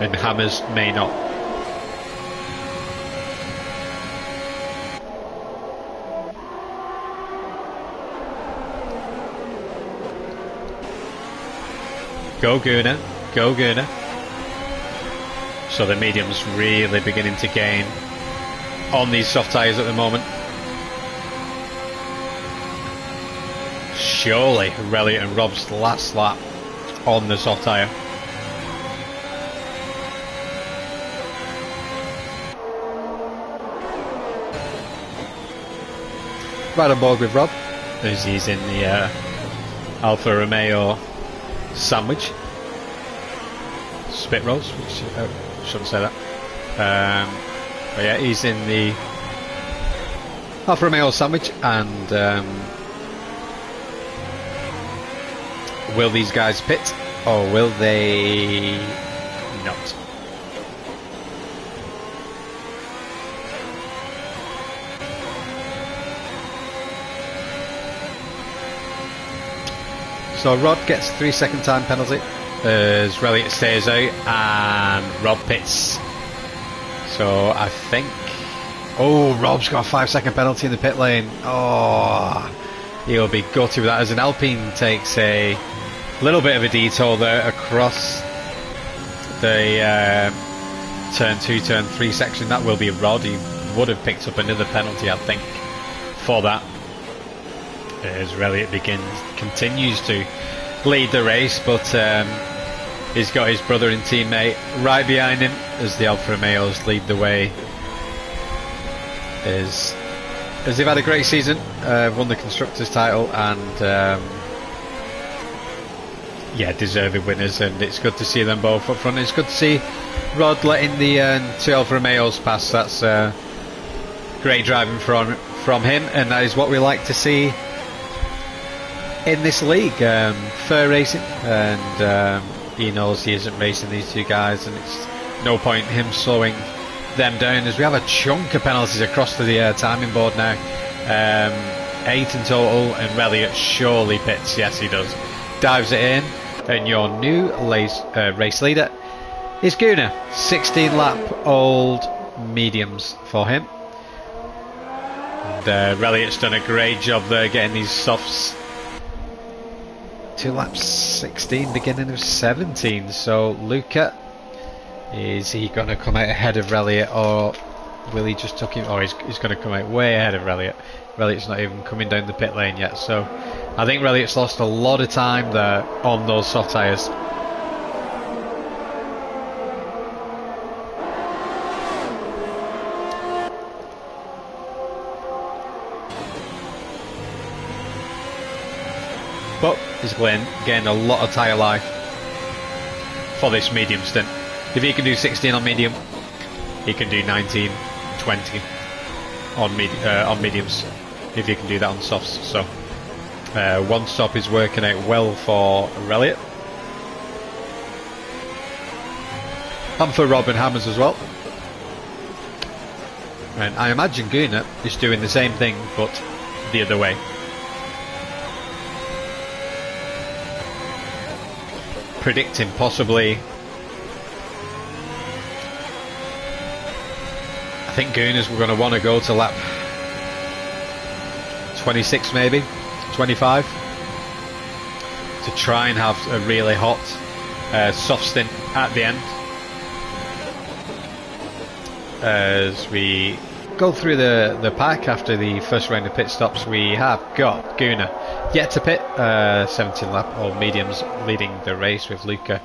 And Hammers may not. Go Guna, go Guna. So the medium's really beginning to gain on these soft tyres at the moment. Surely Relliot and Rob's last lap on the soft tyre. Right on board with Rob as he's in the Alfa Romeo sandwich spit rows, which shouldn't say that, but yeah, he's in the Alfa Romeo sandwich. And will these guys pit or will they not? So Rod gets 3-second time penalty as Relic stays out, and Rob pits So I think... Oh, Rob's got a 5-second penalty in the pit lane. Oh, he'll be gutted with that, as an Alpine takes a little bit of a detour there across the turn 2, turn 3 section. That will be Rod. He would have picked up another penalty, I think, for that. As Elliott continues to lead the race, but he's got his brother and teammate right behind him as the Alfa Romeos lead the way. As they've had a great season, won the Constructors' title, and yeah, deserving winners, and it's good to see them both up front. It's good to see Rod letting the 2 Alfa Romeos pass. That's great driving from him, and that is what we like to see in this league. Fair racing, and he knows he isn't racing these 2 guys, and it's no point him slowing them down, as we have a chunk of penalties across to the timing board now. 8 in total, and Elliott surely pits. Yes, he does. Dives it in, and your new race leader is Gunnar. 16 lap old mediums for him, and Elliott's done a great job there getting these softs. 2 laps 16, beginning of 17. So Luca, is he going to come out ahead of Elliott, or will he just tuck him? Or he's going to come out way ahead of Elliott. Elliott's not even coming down the pit lane yet, so I think Elliott's lost a lot of time there on those soft tyres. But he's getting a lot of tyre life for this medium stint. If he can do 16 on medium, he can do 19, 20 on mediums, if he can do that on softs. So one stop is working out well for Elliott, and for Robin Hammers as well. And I imagine Gunnar is doing the same thing, but the other way. Predicting possibly, I think Gunnar's going to want to go to lap 26, maybe 25, to try and have a really hot soft stint at the end. As we go through the pack after the first round of pit stops, we have got Gunnar yet to pit, 17 lap old mediums, leading the race, with Luca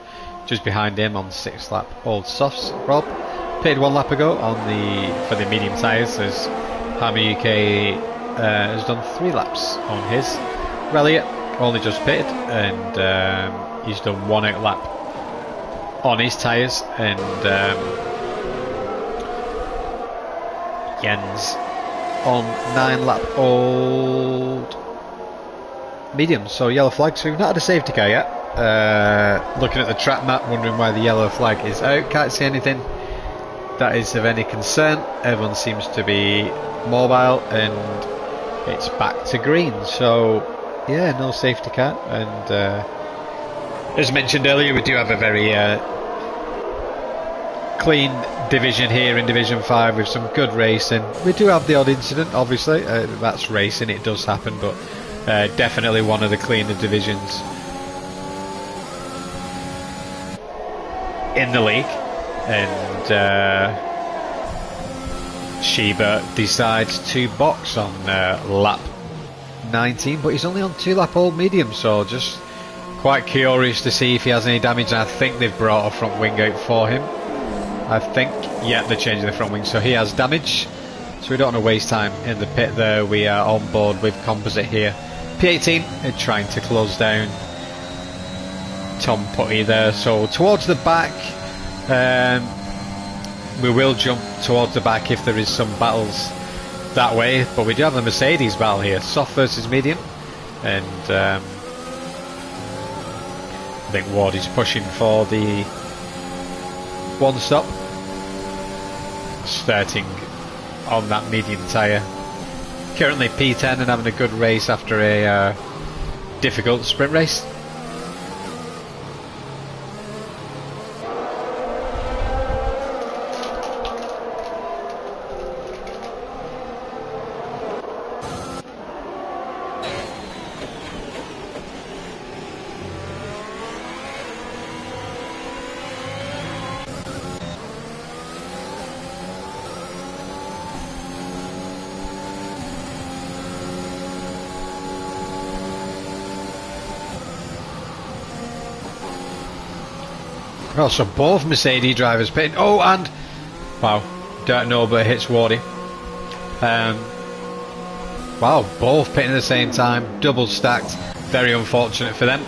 just behind him on 6 lap old softs. Rob pitted 1 lap ago for the medium tyres, as Hammer UK has done 3 laps on his. Elliott only just pitted, and he's done 1 out lap on his tyres, and Jens on 9 lap old mediums. So yellow flag. So we've not had a safety car yet. Looking at the track map, wondering why the yellow flag is out. Can't see anything that is of any concern. Everyone seems to be mobile, and it's back to green. So yeah, no safety car. And as mentioned earlier, we do have a very clean division here in Division 5 with some good racing. We do have the odd incident, obviously, that's racing, it does happen, but definitely one of the cleaner divisions in the league. And Sheba decides to box on lap 19, but he's only on 2 lap old medium, so just quite curious to see if he has any damage. And I think they've brought a front wing out for him. I think, yeah, they're changing the front wing, so he has damage, so we don't want to waste time in the pit there. We are on board with Composite here. P18 are trying to close down Tom Putty there, so towards the back, we will jump towards the back if there is some battles that way, but we do have the Mercedes battle here, soft versus medium, and I think Ward is pushing for the one stop, starting on that medium tyre. Currently P10 and having a good race after a difficult sprint race. Oh, so both Mercedes drivers pitting. Oh, and wow, don't know, but it hits Wardy. Wow, both pitting at the same time, double stacked. Very unfortunate for them.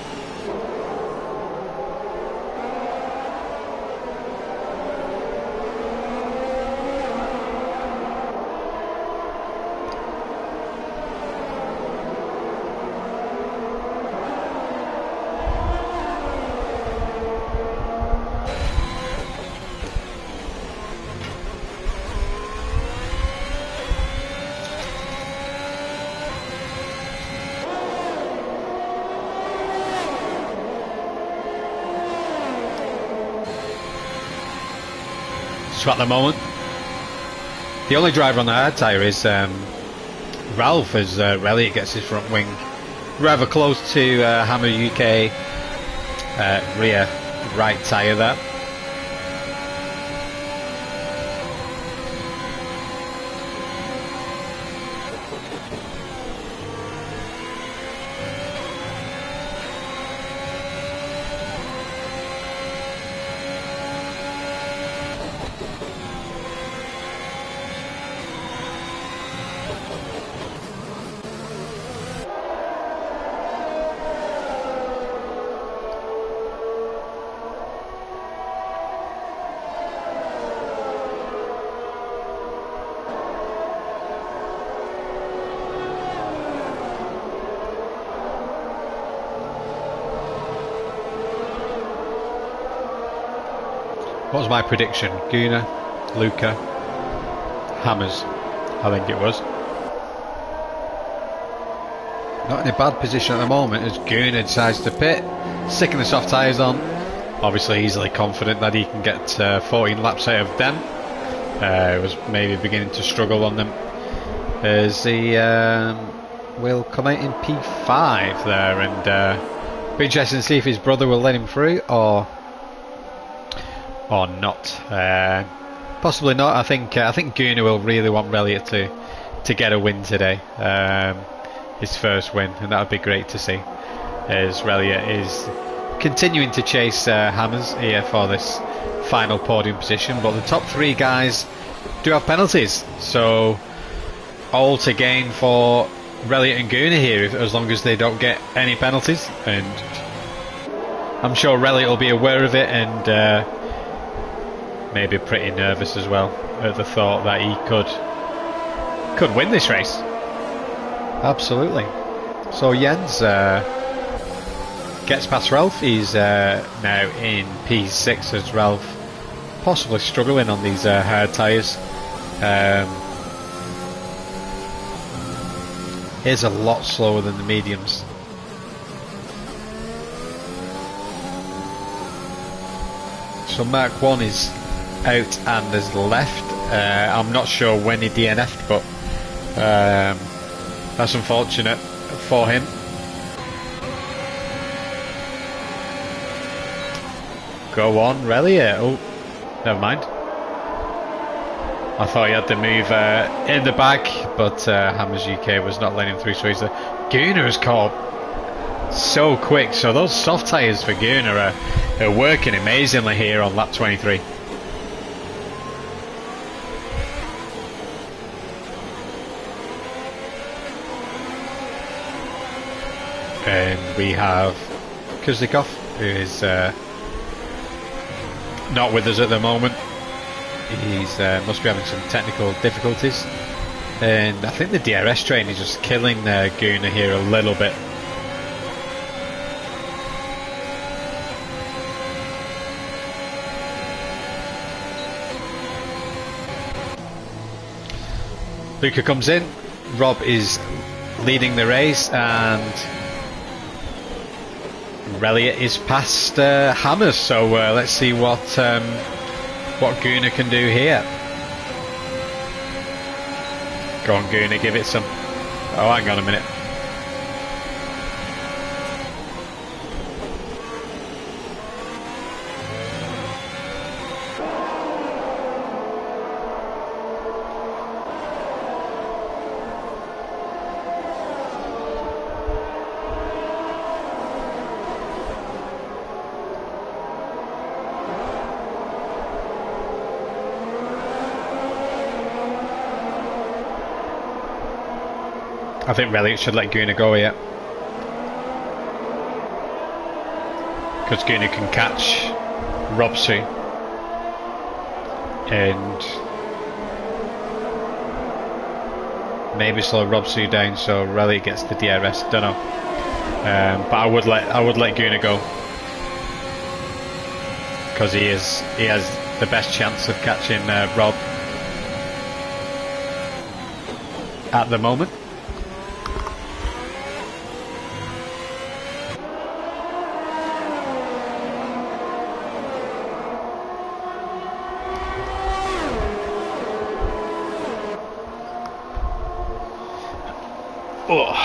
So at the moment, the only driver on the hard tyre is Ralph, as Elliott gets his front wing rather close to Hammer UK rear right tyre there. What was my prediction? Gunnar, Luca, Hammers, I think it was. Not in a bad position at the moment as Gunnar decides to pit, sticking the soft tyres on. Obviously easily confident that he can get 14 laps out of them. Was maybe beginning to struggle on them as he will come out in P5 there, and be interesting to see if his brother will let him through or not. Possibly not. I think Gunnar will really want Elliott to get a win today, his first win, and that would be great to see, as Elliott is continuing to chase Hammers here for this final podium position. But the top three guys do have penalties, so all to gain for Elliott and Gunnar here, as long as they don't get any penalties. And I'm sure Elliott will be aware of it, and maybe pretty nervous as well at the thought that he could win this race. Absolutely. So Jens gets past Ralph. He's now in P6 as Ralph possibly struggling on these hard tyres. Is a lot slower than the mediums. So Mark 1 is out and has left. I'm not sure when he DNF'd, but that's unfortunate for him. Go on, Elliott. Oh, never mind. I thought he had the move in the back, but Hammers UK was not letting him through, so he's Gunnar has caught so quick. So those soft tyres for Gunnar are working amazingly here on lap 23. And we have Kuznikov, who is not with us at the moment. He's must be having some technical difficulties, and I think the DRS train is just killing Gunnar here a little bit. Luca comes in, Rob is leading the race, and Elliott is past Hammers, so let's see what Gunnar can do here. Go on, Gunnar, give it some. Oh, hang on a minute. I think Relic should let Guna go here. Because Guna can catch Robsu. And maybe slow Robsu down so Relic gets the DRS, don't know. But I would let Guna go. Because he has the best chance of catching Rob at the moment. Oh.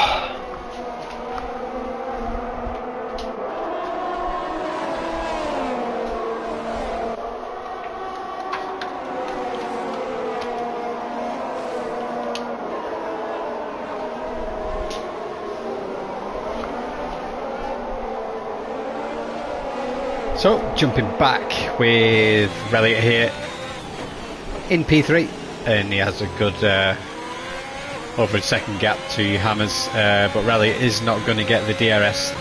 So, jumping back with Relic here in P3, and he has a good over a second gap to Hammers, but Relic is not going to get the DRS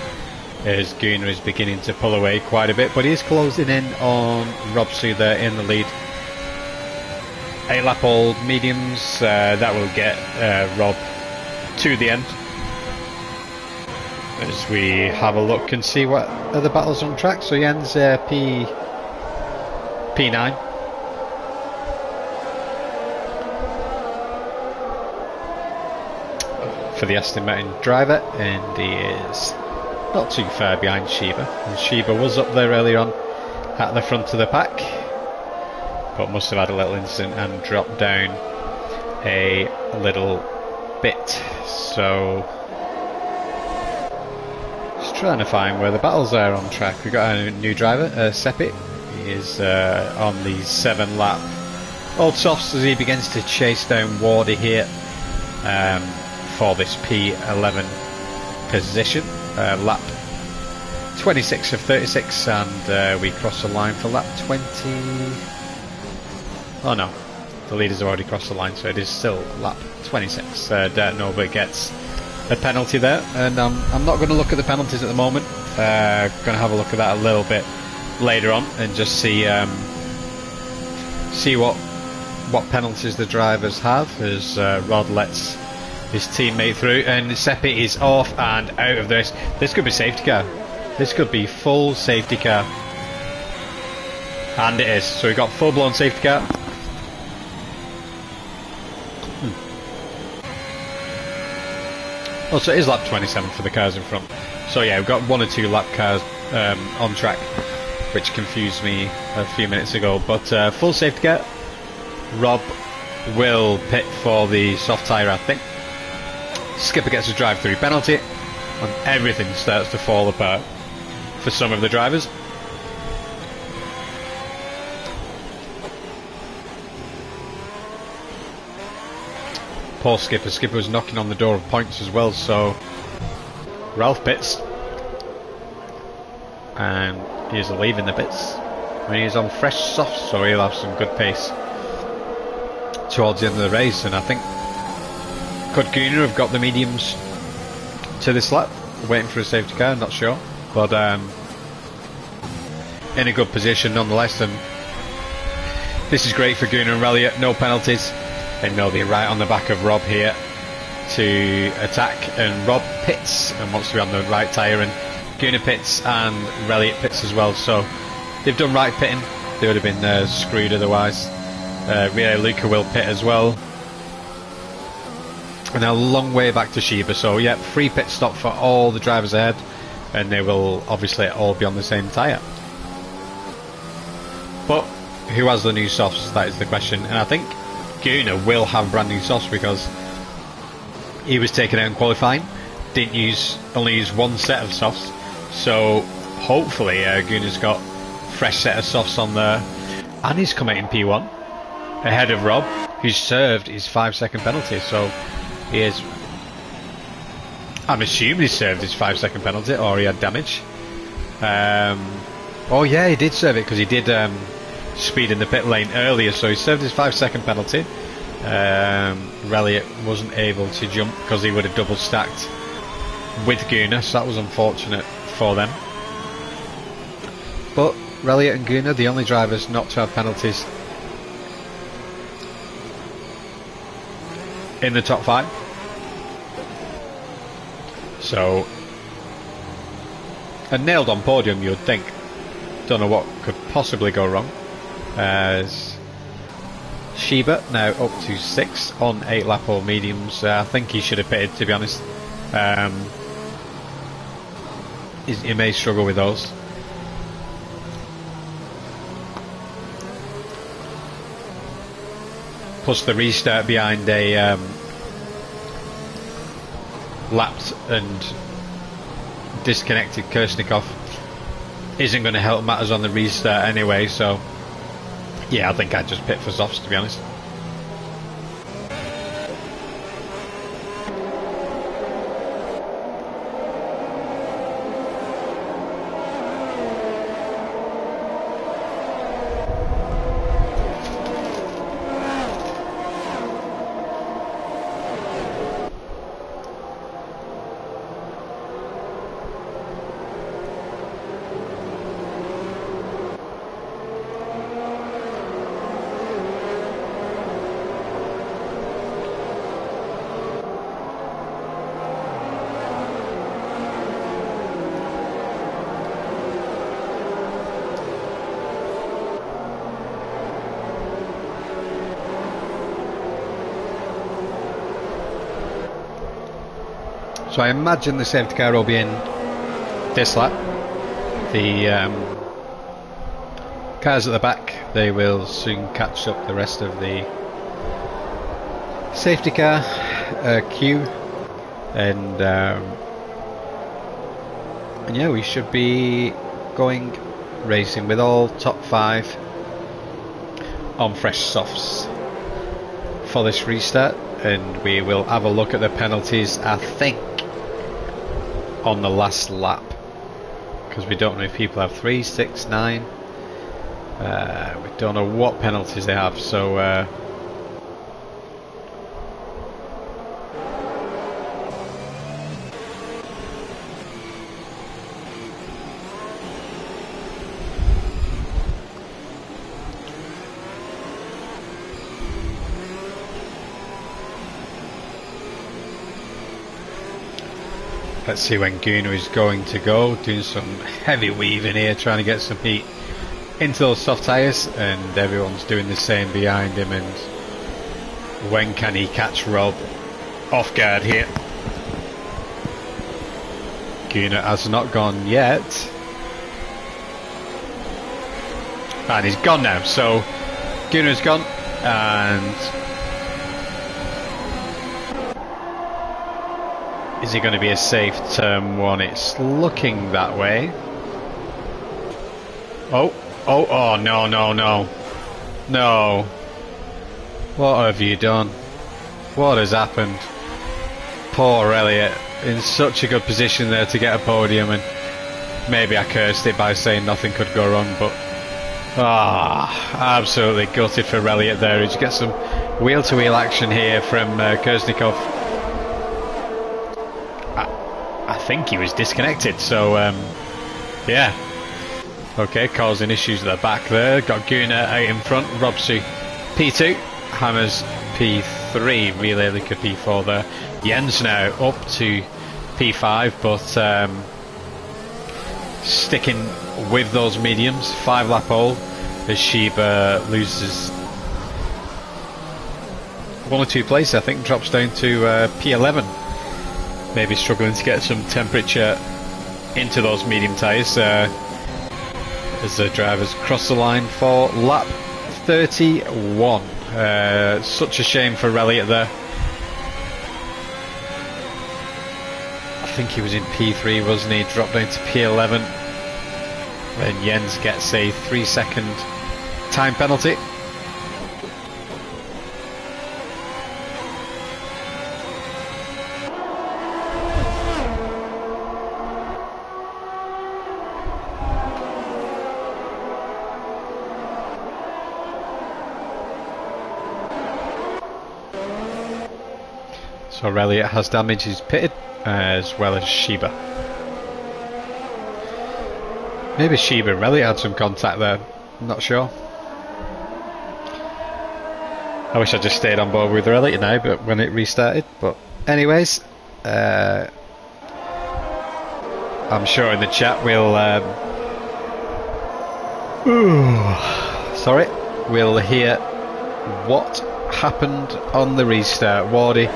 as Guna is beginning to pull away quite a bit, but he is closing in on Robsu there in the lead. 8 lap old mediums, that will get Rob to the end. As we have a look and see what other battles on track. So he ends P9 for the Aston Martin driver, and he is not too far behind Shiba. And Shiba was up there earlier on at the front of the pack, but must have had a little incident and dropped down a little bit. So trying to find where the battles are on track. We've got a new driver, Seppi. He is on the 7 lap old softs as he begins to chase down Wardy here for this P11 position. Lap 26 of 36, and we cross the line for lap 20. Oh no, the leaders have already crossed the line, so it is still lap 26. Dirt Nova gets a penalty there, and I'm not going to look at the penalties at the moment. Going to have a look at that a little bit later on and just see what penalties the drivers have as Rod lets his teammate through, and Seppi is off and out of this. This could be safety car. This could be full safety car, and it is. So we got full blown safety car. Oh, so it is lap 27 for the cars in front. So yeah, we've got 1 or 2 lap cars on track, which confused me a few minutes ago. But full safety car. Rob will pit for the soft tyre, I think. Skipper gets a drive-through penalty, and everything starts to fall apart for some of the drivers. Poor Skipper. Skipper was knocking on the door of points as well, so Ralph pits, and he's leaving the pits. I mean, he's on fresh softs, so he'll have some good pace towards the end of the race. And I think could Guna have got the mediums to this lap, waiting for a safety car? I'm not sure, but in a good position nonetheless. And this is great for Guna and Ralliot. No penalties. And they'll be right on the back of Rob here to attack, and Rob pits and wants to be on the right tyre, and Guna pits and Relic pits as well. So they've done right pitting. They would have been screwed otherwise. Rio Luca will pit as well, and a long way back to Shiba. So yeah, free pit stop for all the drivers ahead, and they will obviously all be on the same tyre. But who has the new softs? That is the question, and I think Guna will have brand new softs because he was taken out in qualifying, only use 1 set of softs, so hopefully Guna's got fresh set of softs on there, and he's come out in P1 ahead of Rob, who's served his 5-second penalty. So he is, I'm assuming he served his 5-second penalty, or he had damage. Oh yeah, he did serve it because he did speed in the pit lane earlier, so he served his 5-second penalty. Reliot wasn't able to jump because he would have double stacked with Gunnar, so that was unfortunate for them. But Reliot and Gunnar, the only drivers not to have penalties in the top 5. So a nailed on podium, you would think. Don't know what could possibly go wrong. As Shiba now up to 6th on 8 lap or mediums. I think he should have pitted, to be honest. He may struggle with those. Plus the restart behind a lapped and disconnected Kersnikov isn't going to help matters on the restart anyway, so yeah, I think I'd just pit for softs, to be honest. So I imagine the safety car will be in this lap. The cars at the back, they will soon catch up the rest of the safety car queue, and yeah, we should be going racing with all top 5 on fresh softs for this restart, and we will have a look at the penalties, I think, on the last lap, because we don't know if people have 3, 6, 9. We don't know what penalties they have, so let's see when Gunnar is going to go. Doing some heavy weaving here, trying to get some heat into those soft tyres, and everyone's doing the same behind him. And when can he catch Rob off guard here? Gunnar has not gone yet, and he's gone now. So Gunnar's gone, and is he going to be a safe turn 1? It's looking that way. Oh, no. What have you done? What has happened? Poor Elliot, in such a good position there to get a podium, and maybe I cursed it by saying nothing could go wrong, but absolutely gutted for Elliot there. He just gets some wheel-to-wheel action here from Kersnikov. I think he was disconnected, so yeah. Okay, causing issues at the back there. Got Gunnar out in front, Robsu P2, Hammers P3, Relay Liquor P4 there. Jens now up to P5, but sticking with those mediums. 5 lap hole as Shiba loses 1 or 2 places, I think, drops down to P11. Maybe struggling to get some temperature into those medium tyres as the drivers cross the line for lap 31. Such a shame for Elliot there. I think he was in P3, wasn't he? Dropped down to P11. Then Jens gets a 3-second time penalty. So Elliott has damage, he's pitted, as well as Shiba. Maybe Shiba and Elliott had some contact there, I'm not sure. I wish I just stayed on board with Elliott now, but when it restarted. But anyways, I'm sure in the chat we'll we'll hear what happened on the restart. Wardy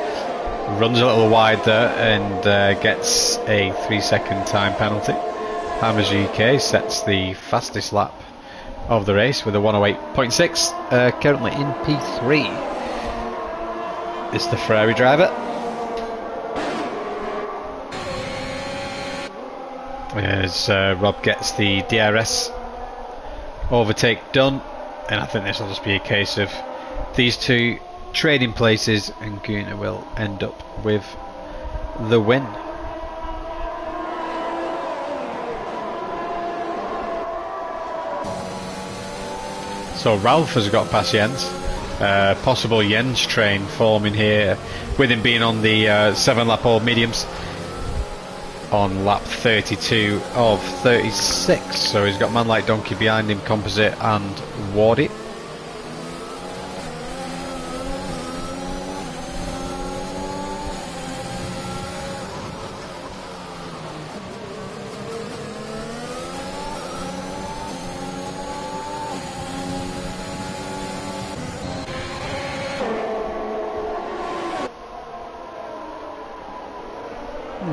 runs a little wide there and gets a 3-second time penalty. Hammers UK sets the fastest lap of the race with a 108.6, currently in P3. It's the Ferrari driver. As Rob gets the DRS overtake done, and I think this will just be a case of these two trading places and Gunnar will end up with the win. So Ralph has got past Jens. Possible Jens train forming here with him being on the 7-lap all mediums on lap 32 of 36. So he's got Man Like Donkey behind him, Composite and Wardy.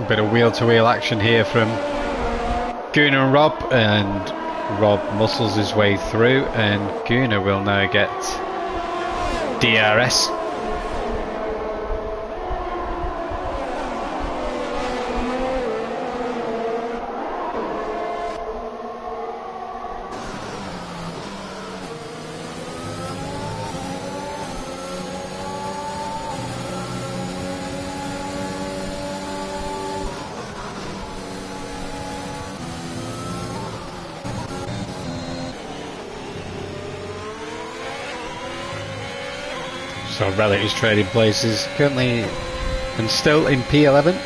Bit of wheel-to-wheel action here from Gunnar and Rob muscles his way through, and Gunnar will now get DRS. So Relic is trading places currently and still in P11.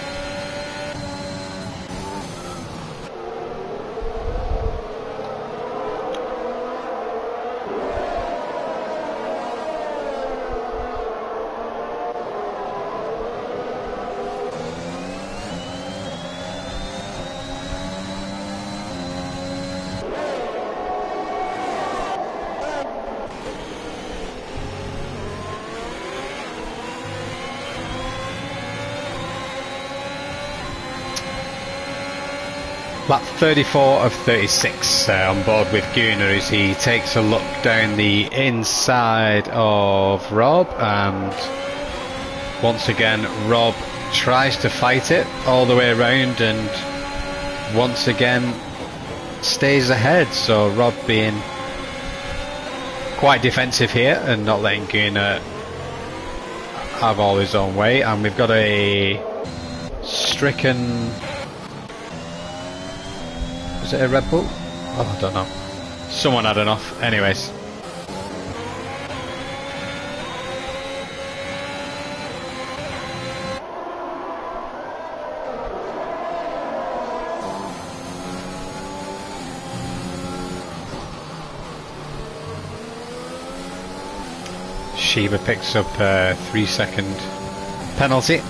Lap 34 of 36 on board with Gunnar as he takes a look down the inside of Rob, and once again Rob tries to fight it all the way around and once again stays ahead. So Rob being quite defensive here and not letting Gunnar have all his own way, and we've got a stricken... Is it a Red Bull? Oh, I don't know. Someone had enough. Anyways. Shiba picks up a 3-second penalty.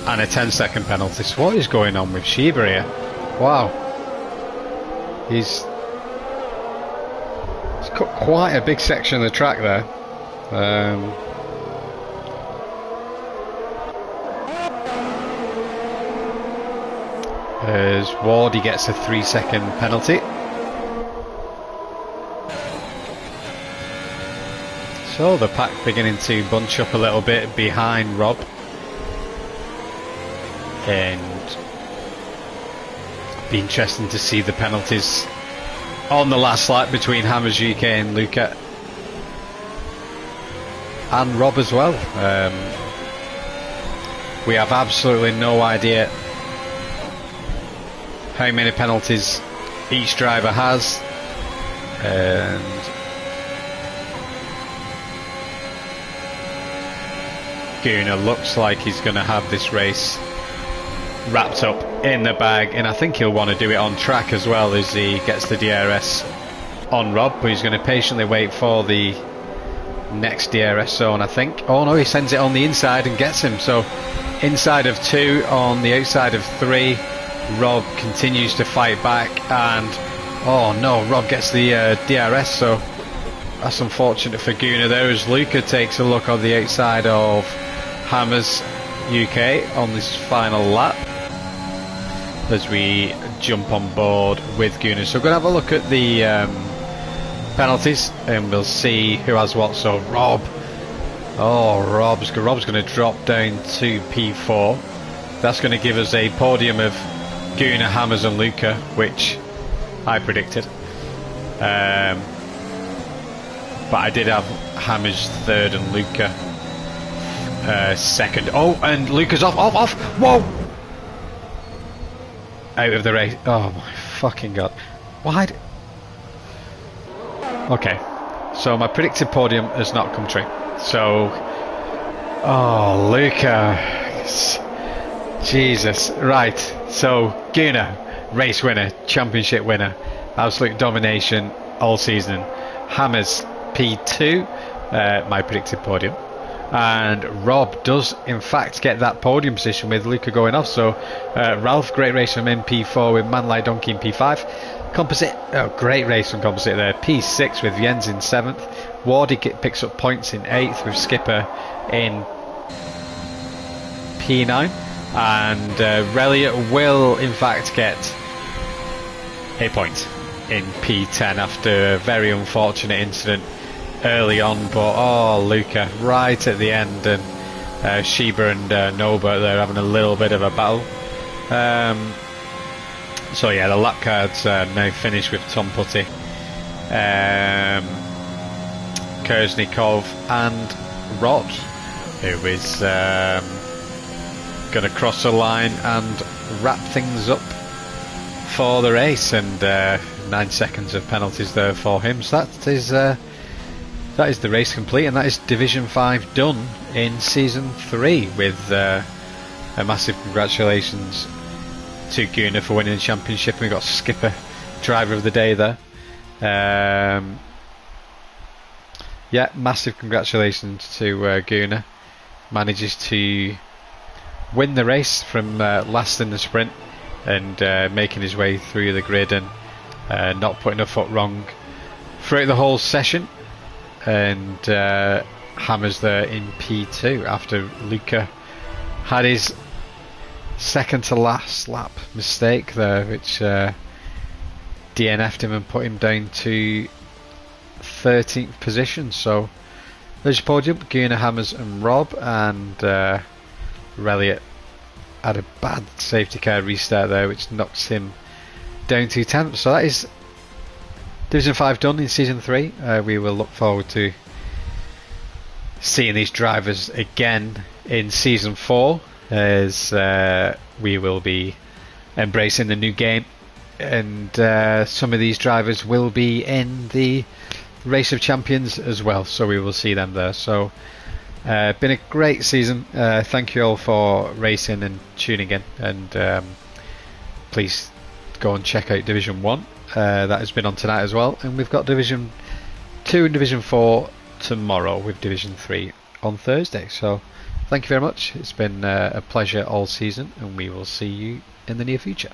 And a 10-second penalty. So what is going on with Shiba here? Wow. He's cut quite a big section of the track there. As Wardy gets a 3-second penalty. So the pack beginning to bunch up a little bit behind Rob. And be interesting to see the penalties on the last lap between Hammers UK and Luca and Rob as well. We have absolutely no idea how many penalties each driver has, and Gunnar looks like he's going to have this race wrapped up in the bag, and I think he'll want to do it on track as well as he gets the DRS on Rob, but he's going to patiently wait for the next DRS zone, I think. Oh no, he sends it on the inside and gets him. So inside of 2, on the outside of 3, Rob continues to fight back, and oh no, Rob gets the DRS, so that's unfortunate for Gunnar there, as Luca takes a look on the outside of Hammers UK on this final lap as we jump on board with Gunnar. So we're going to have a look at the penalties and we'll see who has what. So Rob's going to drop down to P4. That's going to give us a podium of Gunnar, Hammers and Luca, which I predicted. But I did have Hammers third and Luca second. Oh, and Luca's off. Whoa! Out of the race. Oh my fucking god. Why? Okay, so my predicted podium has not come true. So, oh, Luca. Jesus. Right, so Gunnar, race winner, championship winner, absolute domination all season. Hammers P2, my predicted podium. And Rob does in fact get that podium position with Luca going off. So Ralph, great race from in P4 with Man Like Donkey in P5. Composite, great race from Composite there. P6 with Jens in 7th. Wardy picks up points in 8th with Skipper in P9. And Relia will in fact get a point in P10 after a very unfortunate incident early on, but oh, Luca right at the end, and Sheba and Noba, they're having a little bit of a battle. So yeah, the lap cards now finish with Tom Putty, Kersnikov and Rod, who is going to cross the line and wrap things up for the race, and 9 seconds of penalties there for him. So that is the race complete, and that is Division 5 done in Season 3 with a massive congratulations to Gunnar for winning the championship. And we got Skipper, driver of the day there. Yeah, massive congratulations to Gunnar. Manages to win the race from last in the sprint and making his way through the grid and not putting a foot wrong throughout the whole session. And Hammers there in P2 after Luca had his second to last lap mistake there, which DNF'd him and put him down to 13th position. So there's your podium: Gunnar, Hammers and Rob, and Reliot had a bad safety car restart there which knocks him down to 10th. So that is Division 5 done in Season 3. We will look forward to seeing these drivers again in Season 4 as we will be embracing the new game, and some of these drivers will be in the Race of Champions as well, so we will see them there. So been a great season. Thank you all for racing and tuning in, and please go and check out Division 1. That has been on tonight as well, and we've got Division 2 and Division 4 tomorrow, with Division 3 on Thursday. So thank you very much. It's been a pleasure all season, and we will see you in the near future.